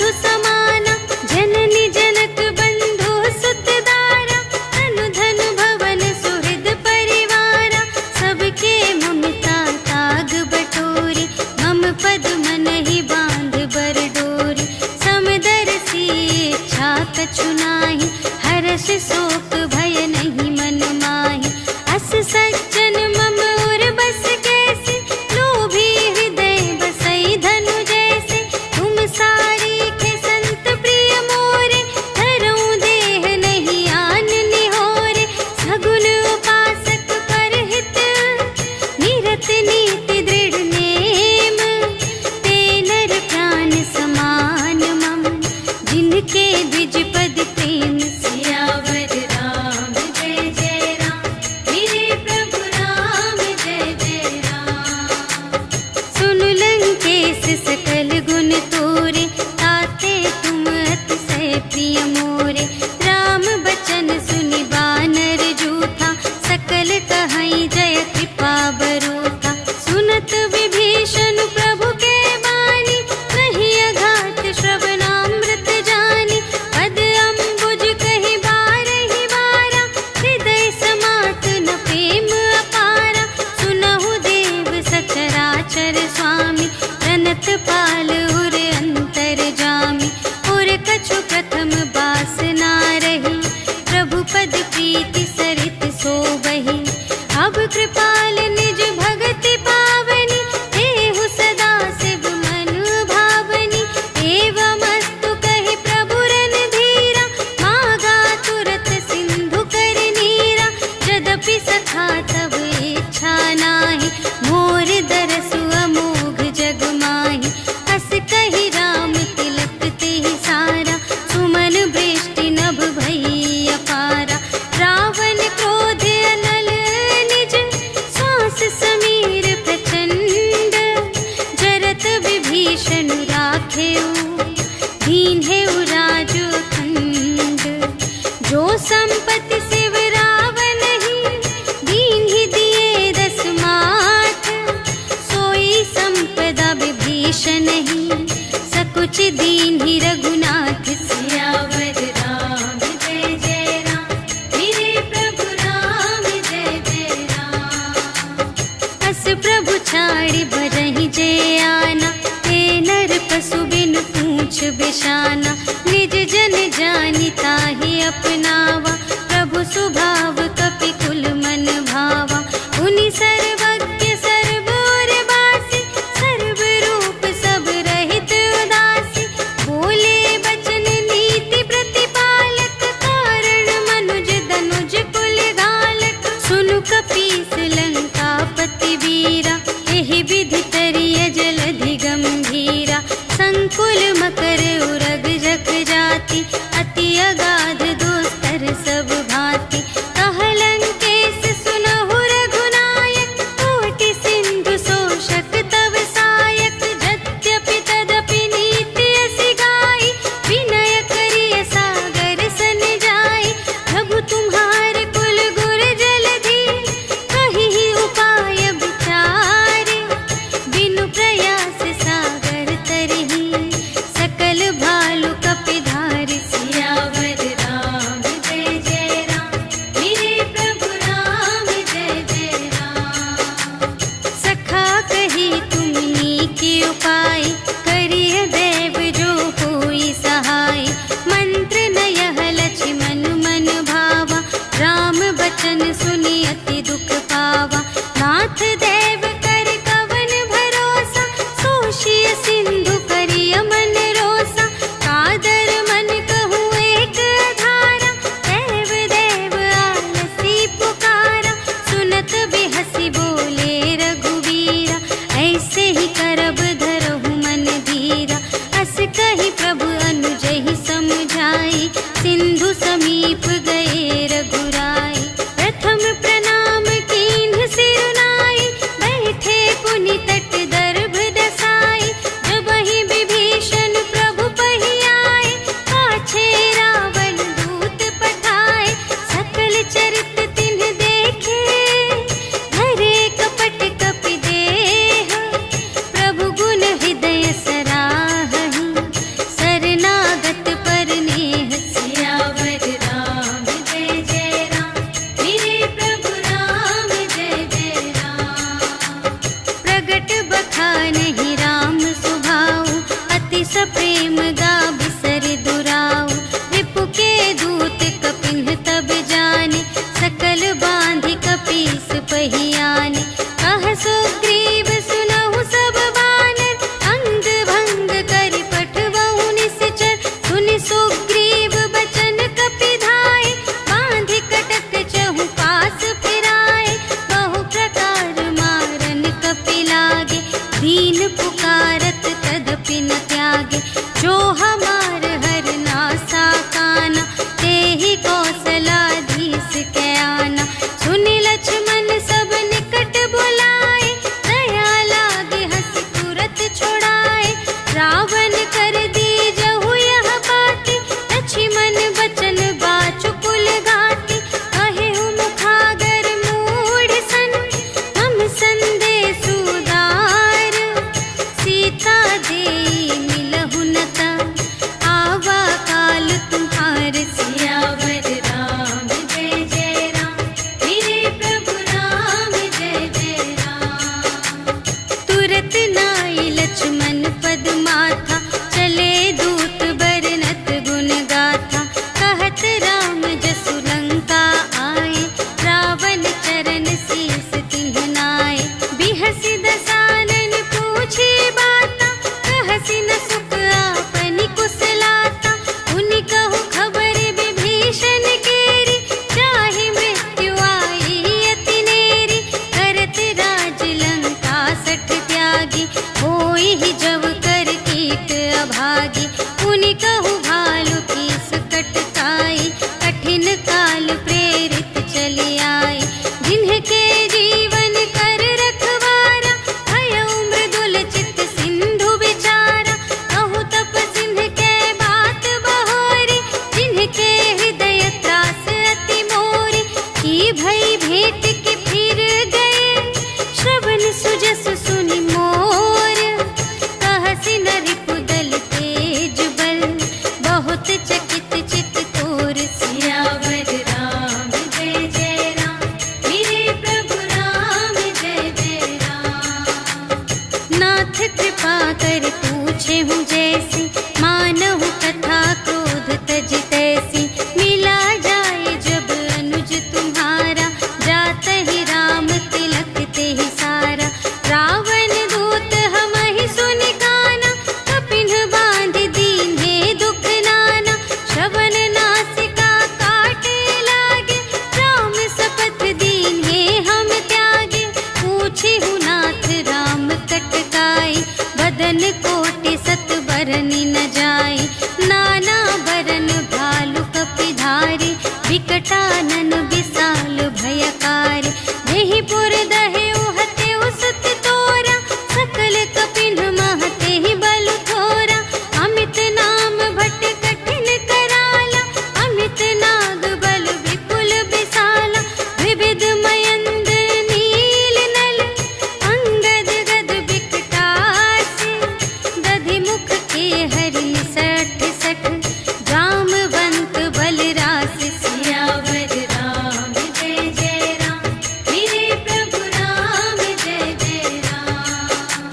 बांधेऊ दीन्हेऊ राजो खंड। जो संपत्ति शिव रावण ही दीन्हि दिए 10 माथ। सोई संपदा विभीषण ही सकुच दीन्हि रघुनाथ। सियावर राम जय जय राम, मेरे प्रभु राम जय जय राम। अस प्रभु छाड़ि भरहि जे आना, हे नर पशु बिनु पूछ बिशाना। निज जन जानि ताहि अपनावा, प्रभु स्वभाव कपि कुल मन भावा। उनि सर्वज्ञ सर्वोर बासी, सर्व रूप सब रहित उदासी। बोले बचन नीति प्रतिपालक, कारण मनुज दनुज कुल घालक। सुनु कपीस लंकापति वीरा, एहि विधि तरिय जलधि गंभीरा। संकुल मकर उरग जग जाति, अति अगाध दोस्तर सब भांति। कहलंकेश सुनहु रघुनायक, कोटि सिंधु शोषक तव सायक। यद्यपि तदपि नीति असि गाई, विनय करिय सागर सन जाई। प्रभु तुम्हार कुल गुर जलधि, कहिहि उपाय विचारे। बिनु प्रयास सागर तरहि, सकल भालु कपिधारि। सियावर राम जय जय राम, मेरे प्रभु राम जय जय राम। सखा कही तुमनी के उपाय, करिय देव जो होई सहाय। मंत्र न यह लक्ष्मण मन भावा, राम बचन सुनि अति दुख पावा। नाथ देव कर कवन भरोसा, सोषिय सिंधु करिय मन रोसा। कादर मन कहूँ एक अधारा, देव देव आलसी पुकारा। सुनत बिहसी बोले रघुवीरा, ऐसे ही करब धरहु मन धीरा। अस कही प्रभु अनुजहि समझाई, सिंधु समीप गए रघुराई। प्रथम प्रणाम कीन्ह सिरुनाई, बैठे पुनि तट दर्भ दसाई। जबहि विभीषण प्रभु पहि आए, पाछे रावण दूत पठाए। सकल चरित तिन्ह देखे, धरे कपट कपि देह। प्रभु गुण हृदय सराहहि, शरणागत पर नेह। सियावर राम जय जय राम, मेरे प्रभु राम जय जय राम। प्रगट बखानहि राम सुभाऊ, अति सप्रेम गा बिसर दुराऊ। रिपु के दूत कपिन्ह तब जाने, सकल बांधि कपीस पहि आने। कह सुग्रीव सुनहु सब बानर, अंग भंग करि पठबहु निश्चर। सुनि सुग्रीव बचन कपिधाय, बांधि कटक चहु पास फिराए। बहु प्रकार मारन कपि लागे, दीन पुकारत तदपि न त्यागे। जो हमार हर नासा काना, तेहि कौशलाधीश कै आना। सुनि लक्ष्मण सब निकट बुलाए, दया लागे हँसि तुरत छुड़ाए। रावण कर दीजहु यह बाती, लक्ष्मण बचन बाचु कुल घाती। कहेहु मुखागर मूढ़ सन, हम संदेश उदार। सीता देई मिलहु न ता, आवा काल तुम्हार। सियावर राम जय जय राम, मेरे प्रभु राम जय जय राम। तुरत नाई लक्ष्मण पद माथा, चले दूत बरनत गुण गाथा। कहत राम जसु लंका आए, रावण चरण शीस तिन्ह नाए। बिहसि दसानन पूछे बाता, कहसि न सुख आपनि कुशलाता। उनि कहु खबर विभीषण केरी, चाहे मृत्यु आई अति नेरी। करत राज लंका सठ त्यागी, होई ही जब कर कीट अभागी। उनि कहु भालु की सकट काई, कठिन काल प्रेरित चली आई। जिन्हके जीवन कर रखवारा, भयउ मृदुल चित सिंधु विचारा। कहु बरनी न जाए। नाना बरन भालु कपिधारी, विकटानन विशाल भयकारी। देहि पुर दहे उहते उसत तोरा, सकल कपिन महते ही बलु थोरा। अमित नाम भट कठिन कराला, अमित नाग बल विपुल विशाला। विविध मयंद्र नील नल, अंगद गद विकटासी। दधि मुख के हरि सठ सठ, जामवंत बलरास। सियावर राम जय जय राम, मेरे प्रभु राम जय जय राम।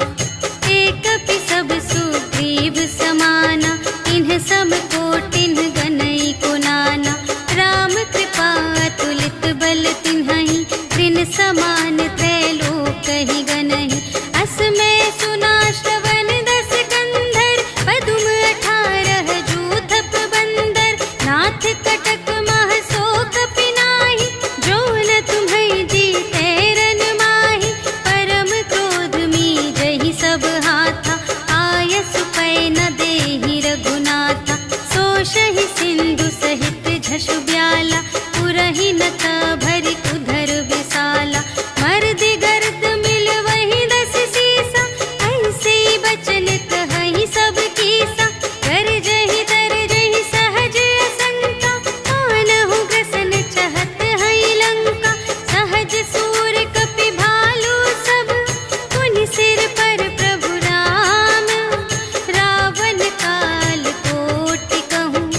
एक कपि सब सुग्रीव समाना, इन्ह सम कोटिन गनई को नाना। राम कृपा अतुलित बल तिन्हहि, त्रिन समान त्रैलोकहि गनहि। अस मैं सुना श्रवण दस कंधर, पदुम 18 जूथप बंदर। नाथ कटक मह सो कपि नाहि, जो न तुम्है जीतै रन माहि। परम क्रोध मीजहि सब हाथा, आयसु पै न देहि रघुनाथा। सोषहि सिंधु सहित झसु ब्याला, पुरहि न भरि उधर विशाला। मर्दि गर्द मिल वही 10 सीसा, ऐसे बचन कहहि सब कीसा। गरजहि तरजहि सहज असंका, आनहु ग्रसन चहत हई लंका। सहज सूर कपि भालु सब, पुनि सिर पर प्रभु राम। रावण काल कोटि कहूँ,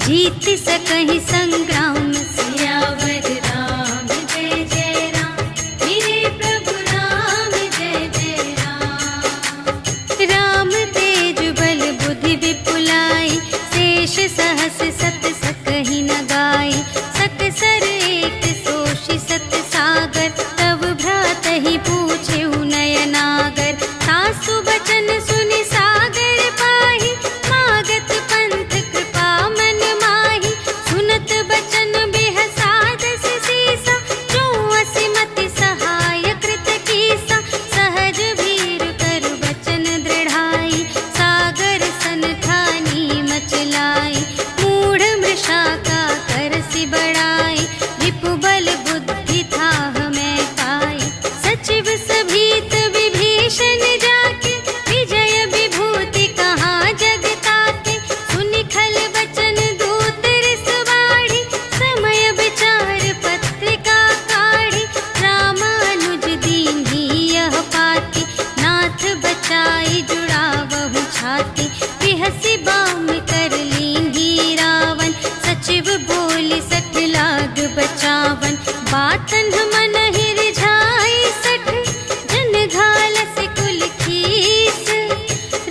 जीत सकहि संग्राम। सियावर राम जय जय राम, मेरे प्रभु राम जय जय राम। राम तेज बल बुद्धि विपुलाई, शेष सहस सत सकहि न गाई। सकसर एक सोषि सत सागर, तव भ्रातहि पूछेउ नयनागर। सासु बचन सुनि सागर पाहि, मागत पंथ कृपा मन माहि। सुनत बचन बिहसा 10 सीसा, जो असिमति सहाय कृत कीसा। सहज भीर कर बचन दृढ़ाई, सागर सन ठानी मचलाई। मूढ़ मृषा का करसि बढ़ाई, रिपु बल बुद्धि थाह मैं पाई। सचिव सभीत विभीषण जाके, विजय विभूति कहाँ जग ताके। सुनि खल बचन दूत रिस बाढ़ी, समय विचार पत्रिका काढ़ी। रामानुज दीन्ही यह पाती, नाथ बचाई जुड़ावहु छाती। बिहसि बाम कर लीन्ही रावण, सचिव बोली 60 लाग बचावन। बातन मन ही रिझाई 60, जन घालस कुल खीस।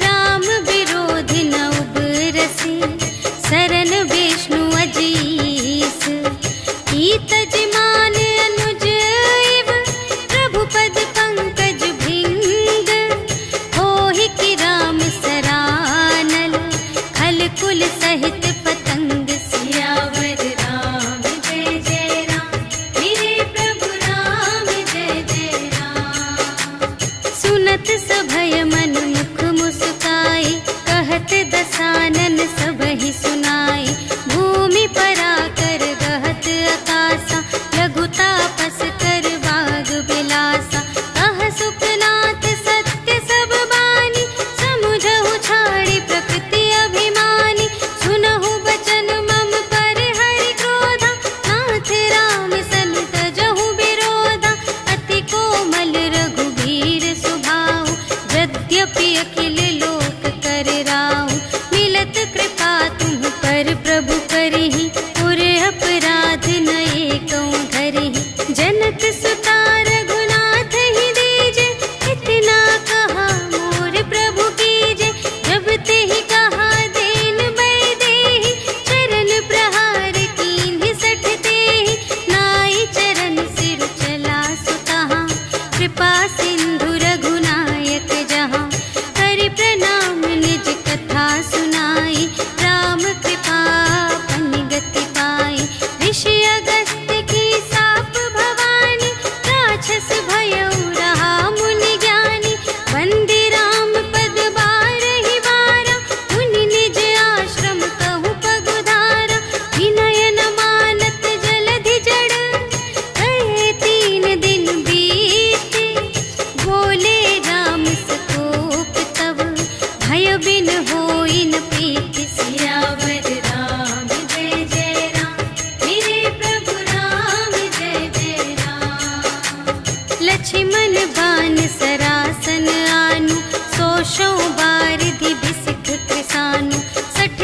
राम विरोधि न उबरसि, सरन विष्णु अजीस। कीतज मान अनुज इव, प्रभु पद पंकज भृंग। होहि कि राम सरानल, खल कुल सहित पतंग। सियावर राम जय जय राम, मेरे प्रभु राम जय जय राम। सुनत सभय मन मुख मुस्काई, कहत दसानन सबहि सुनाई। भूमि पराकर गहत आकासा, लघु तापस कर बाग बिलासा। कह सुखनाथ सत्य सब बानी, समुझहु छाड़ी प्रकृति अभिमानी। सुनहु बचन मम पर हरि क्रोधा, नाथ राम सन तजहु विरोधा। अति कोमल रघुबीर सुभाऊ, यद्यपि अखिल लोक कर राऊ। मिलत कृपा तुम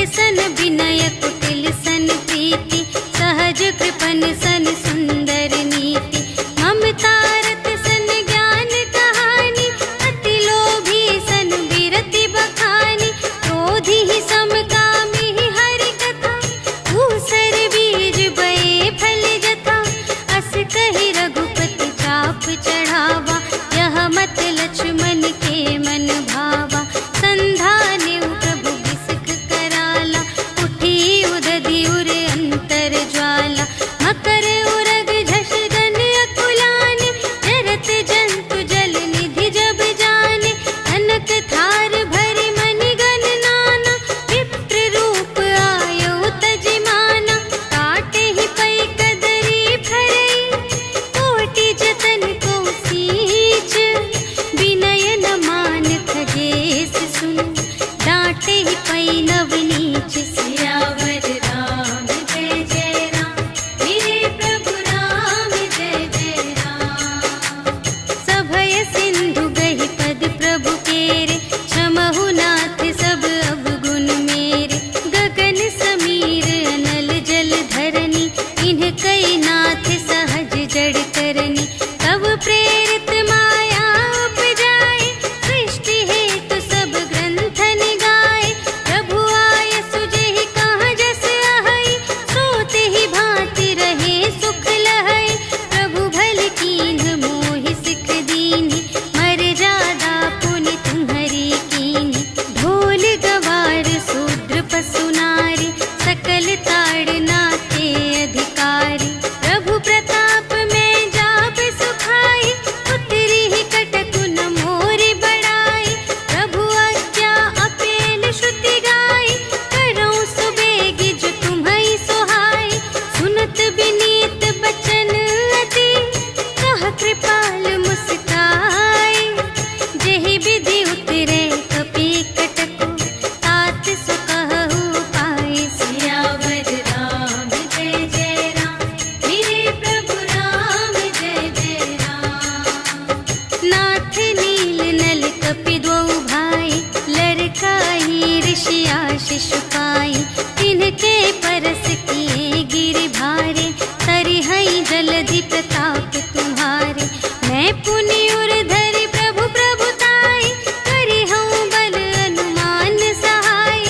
सन विनय कुटिल सन प्रीति, सहज कृपन सन सुंदर नीति, ममता रत सन ज्ञान कहानी, अति लोभी सन विरति बखानी, क्रोधी ही समकामी ही हरि कथा, ऊसर बीज बये फल जथा, अस कहि रघुपति चाप चढ़ावा, यह मत लक्ष्मण के मन भावा, संधानेउ प्रभु बिसक कराला, उठी उदधि उर अंतर ज्वाला, मकर उरग झष गन अकुलाने, जरत जंतु जल निधि जब जाने, कनक थार भरि मनि गण नाना, विप्र रूप आयउ तजिमाना, काटे ही पै कदरी फरई, कोटि जतन को सींच, विनय न मान खगेश सुन, डांटे ही पै नव नीच, सियावर राम जय जय राम, मेरे प्रभु राम जय जय राम। सभय सिंधु गहि पद प्रभु केरे, क्षमहु नाथ सब अवगुण मेरे, गगन समीर अनल जल धरनी, इन्ह कई नाथ सहज जड़ करनी, तब प्रेरित माया उपजाए, सृष्टि हेतु सब ग्रंथ निगाए, प्रभु आय सुजेहि कहाँ जस आहई, सोते ही भांति रहे सुख लहई, प्रभु भल कीन्ह मोहि सिख दीन्हि, मर जादा पुनि तुम्हरी कीन्हि, ढोल गवार शूद्र पशु नारी, सकल ताड़ नाते अधिकारी, प्रभु प्रताप में जाप सुखाई, उतरी ही कटकु न मोरि बड़ाई, प्रभु आज्ञा अपेल श्रुति गाई, करऊँ सुबेगी जो तुम्हई सोहाई, सुनत विनीत बचन अति, कह कृपाल मुस्काई, जेहि विधि उतरे कपि कटकु, तात सो कहु पाई, सियावर राम जय जय राम, मेरे प्रभु राम जय जय राम। नाथ नील नल कपि द्वौ भाई, लरकाई ऋषि आशीष पाई, तिनके परस किए गिरि भारे, तरिहई जलधि प्रताप तुम्हारे, मैं पुनि उर धरि प्रभु प्रभुताई, करिहउँ बल अनुमान सहाय,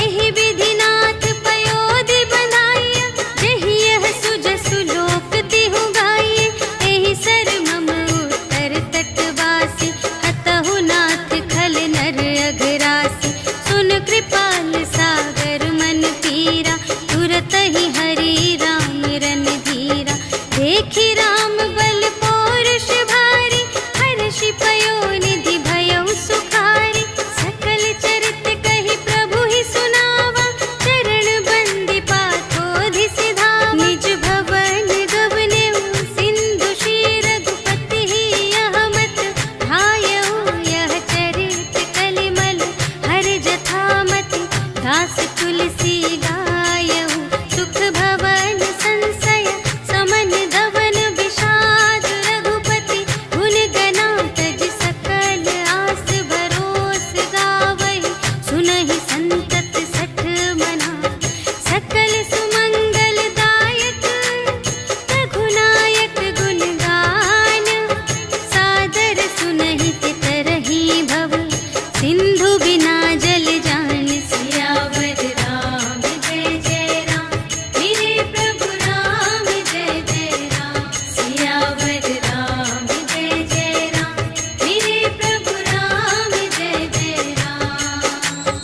एहि विधि नाथ पयोधि बंधाइया, जेहि यह सुजसु लोक तिहु गाइए, एहि सर मम उत्तर तटवासी, हतहु नाथ खल नर अघरासी, सुन कृपाल सागर मन पीरा, तुरत ही हरि राम रन धीरा, देखि राम बल पौरुष भारी, हर्षि पयो निधि भयउ सुखारी, सकल चरित कहि प्रभु ही सुनावा, चरण बंदी पाथोधि सिधावा, निज भवन गवनेउ सिंधु श्री रघुपति ही यह मत भायउ, यह चरित कलिमल हर जथामति, दास तुलसी गायउ, सुख भवन संशय समन धवन विषाद, रघुपति गुण गना तज सकल आस भरोस गावहि, सुनहि संतत सठ मना, सकल सुमंगल दायक, रघुनायक गुण गान, सादर सुनहि तितरहि भव, सिंधु बिना जल जान, सियावर राम जय जय राम, मेरे प्रभु राम जय जय राम, सियावर राम जय जय राम, मेरे प्रभु राम जय जय राम।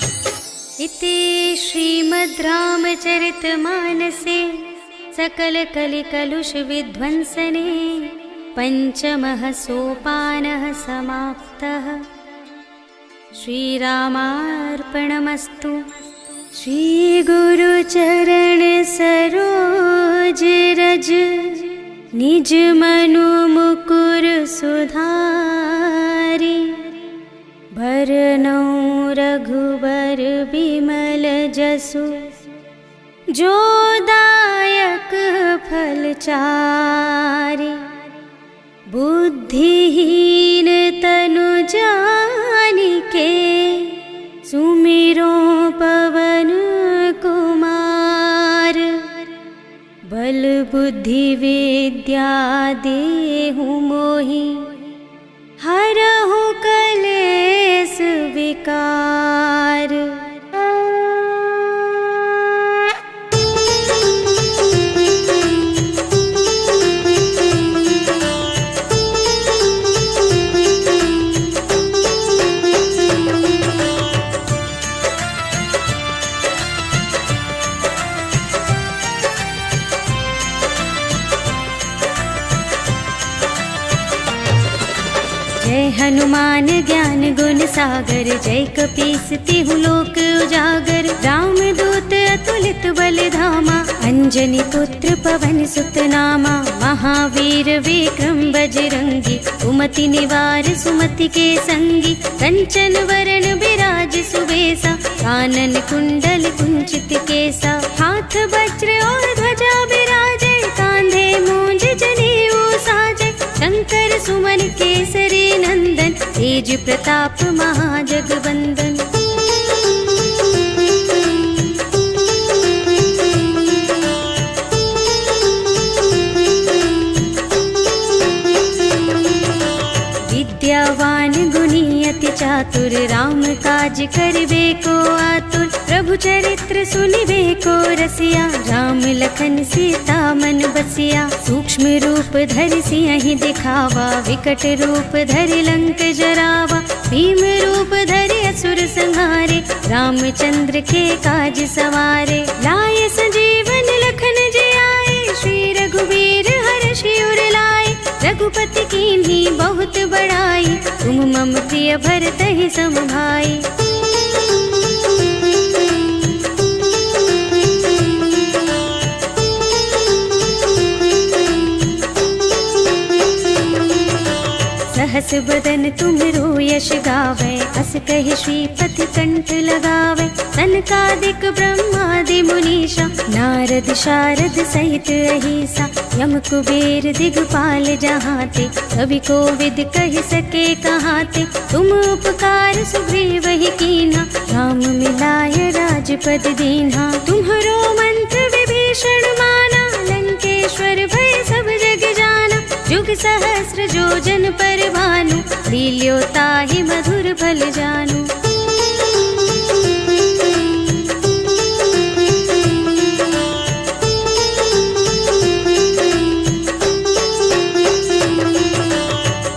इति श्रीमद् रामचरितमानसे सकल कलि कलुष विध्वंसने, पंचमः सोपानः समाप्तः। श्रीरामार्पणमस्तु। श्रीगुरुचरण सरोज रज, निज मनु मुकुर सुधारि, भरनौ रघुबर बिमल जसु, जो दायक फल चारि। बुद्धिहीन तनु जानिके, सुमिरो पवन बुद्धि विद्या देहु मोहि, हरहु कलेस विकार। जय हनुमान ज्ञान गुण सागर, जय कपीस तिहु लोक उजागर। राम दूत अतुलित बल धामा, अंजनी पुत्र पवन सुत नामा। महावीर विक्रम बजरंगी, कुमति निवार सुमति के संगी। कंचन वरण बिराज सुबेसा, कानन कुंडल कुंचित केसा। हाथ वज्र और ध्वजा बिराजे, कांधे मूंज जनेऊ साजे। शंकर सुमन केसरी नंदन, तेज प्रताप महाजगवंदन। विद्यावान गुणी अति चातुर, राम काज करिबे को आतुर। प्रभु चरित्र सुनिबे को रसिया, राम लखन सीता मन बसिया। सूक्ष्म रूप धरि सियहि दिखावा, विकट रूप धरि लंक जरावा। भीम रूप धरि असुर संहारे, रामचंद्र के काज सवारे। लाए संजीवन लखन जियाए, श्री रघुवीर हर्षि उर लाए। रघुपति कीन्ही बहुत बड़ाई, तुम मम प्रिय भरतहि सम भाई। सहस बदन तुमरो यश गावे, अस कहि श्रीपति कंठ लगावे। सनकादिक ब्रह्मादि मुनीषा, नारद शारद सहित अहिसा। यम कुबेर दिगपाल जहाते, कवि कोविद कहि सके कहाते। तुम उपकार सुग्रीवहि कीन्हा, राम मिलाय राजपद दीन्हा। तुम्हरो मंत्र विभीषण माना, लंकेश्वर भय सब जग जाना। जुग सहस्र जो जन पर भानु, लील्यो ताहि मधुर फल जानु।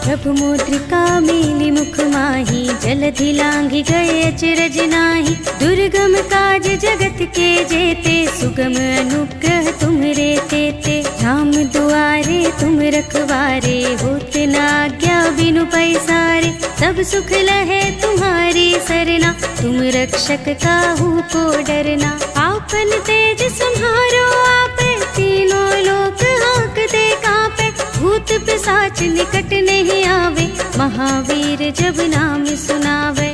प्रभु मुद्रिका मेलि मुख माहि, जलधि लांघि गए अचरज नाहि। दुर्गम काज जगत के जेते, सुगम अनुग्रह तुम्हरे तेते। राम दुआरे तुम रखवारे, होते न आज्ञा बिनु पैसारे। सब सुख लहे तुम्हारी सरना, तुम रक्षक काहू को डरना। आपन तेज सम्हारो आपे, तीनों लोक हांकते कांपे। भूत पिशाच निकट नहीं आवे, महावीर जब नाम सुनावे।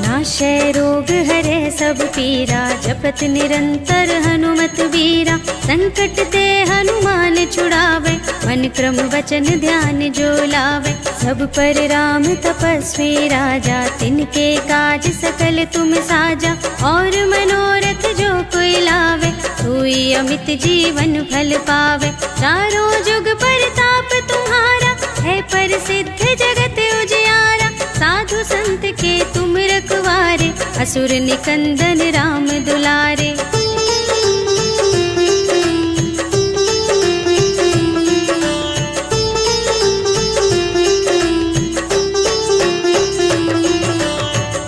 नाशै रोग हरे सब पीरा, जपत निरंतर हनुमत बीरा। संकट ते हनुमान छुड़ावे, मन क्रम वचन ध्यान जो लावे। सब पर राम तपस्वी राजा, तिनके काज सकल तुम साजा। और मनोरथ जो कोई लावे, सोई अमित जीवन फल पावे। चारों जुग परताप तुम्हारा, है प्रसिद्ध जगत उजियारा। साधु संत के तुम रखवारे, असुर निकंदन राम दुलारे।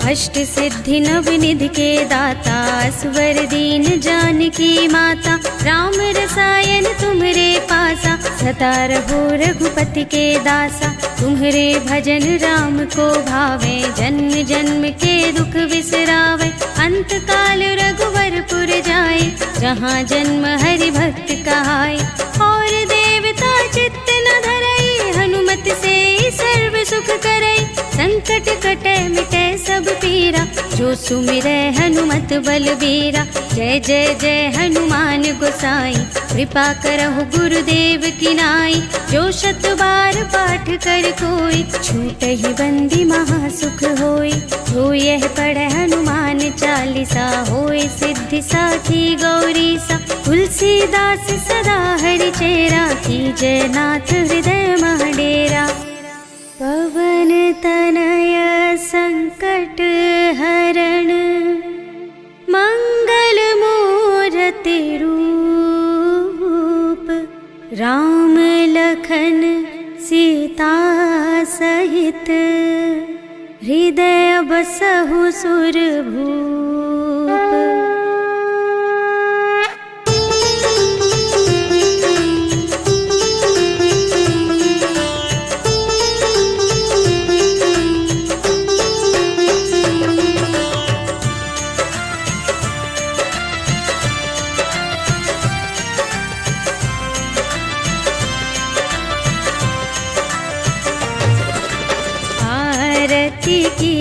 अष्ट सिद्धि नव निधि के दाता, असवर दीन जानकी माता। राम रसायन तुम्हरे पासा, सदा रहो रघुपति के दासा। तुम्हरे भजन राम को भावे, जन्म जन्म के दुख बिसरावे। अंत काल रघुवरपुर जाए, जहाँ जन्म हरि भक्त कहाए। और देवता चित्त न धरई, हनुमत से सर्व सुख करई। संकट कटे मिटे सब पीरा, जो सुमिरै हनुमत बलबीरा। जय जय जय हनुमान गोसाई, कृपा करहु गुरुदेव शिव की नाई। जो 100 बार पाठ कर कोई, छूट ही बंदी महासुख होय। जो यह पढ़े हनुमान चालीसा, होय सिद्धि साखी गौरी सा। तुलसीदास सदा हरि चेरा, कीजय नाथ हृदय मह डेरा। पवन तनय संकट हरण, मंगल मूरति रूप। राम लखन सीता सहित, हृदय बसहु सुरभूप। आरती की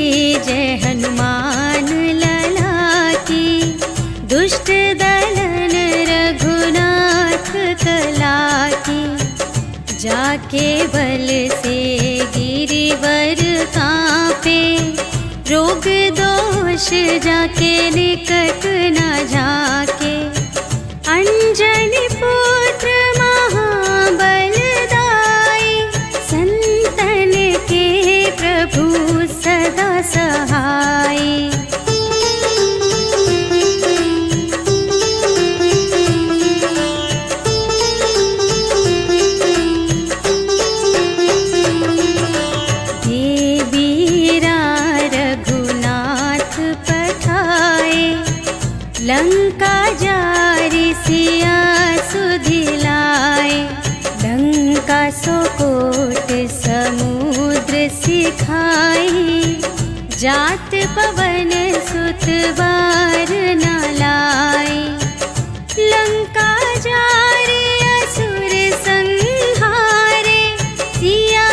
जय हनुमान लला की, दुष्ट दलन रघुनाथ कला की। जाके बल से गिरिवर कांपे, रोग दोष जाके निकट न झाके। अंजनी पुत्र महाबलदाई, संतन के प्रभु सदा सहाय। देवीरा रघुनाथ पठाए, लंका जारी सिया सुधिलाए। लंका सोकोट समुद्र सिखाई, जात पवन सुत बार न लाए। लंका जारी असुर संहारे, सिया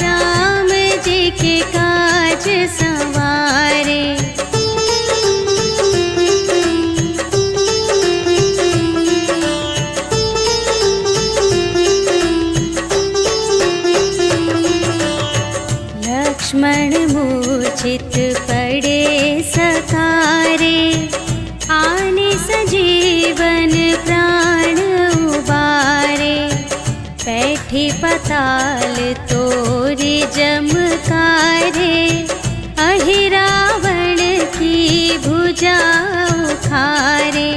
राम जी के काज संवारे। लक्ष्मण मूर्छित पड़े सकारे, आने सजीवन प्राण उबारे। बैठी पताल तोरी जमकारे, अहि रावण की भुजा उखारे।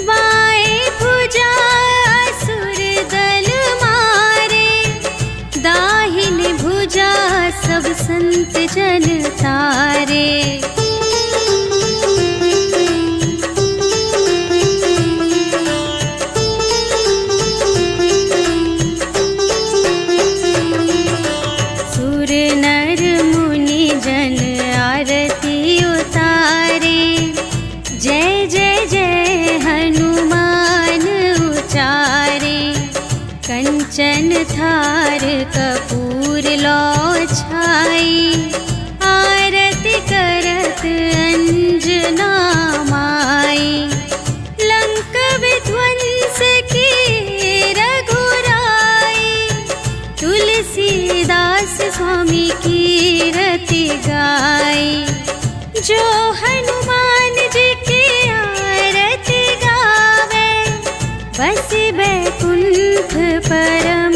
बाएं भुजा असुर दल मारे, दाहिन भुजा सब संत जन तारे। सुर नर मुनि जन आरती उतारे, जय जय जय हनुमान उचारे। कंचन थार कपूर लो छाई, आरती करत अंजना माई। लंक विध्वंस की रघुराई, तुलसीदास स्वामी की रति गाई। जो हनुमान जी की आरती गावे, बस बैकुंठ परम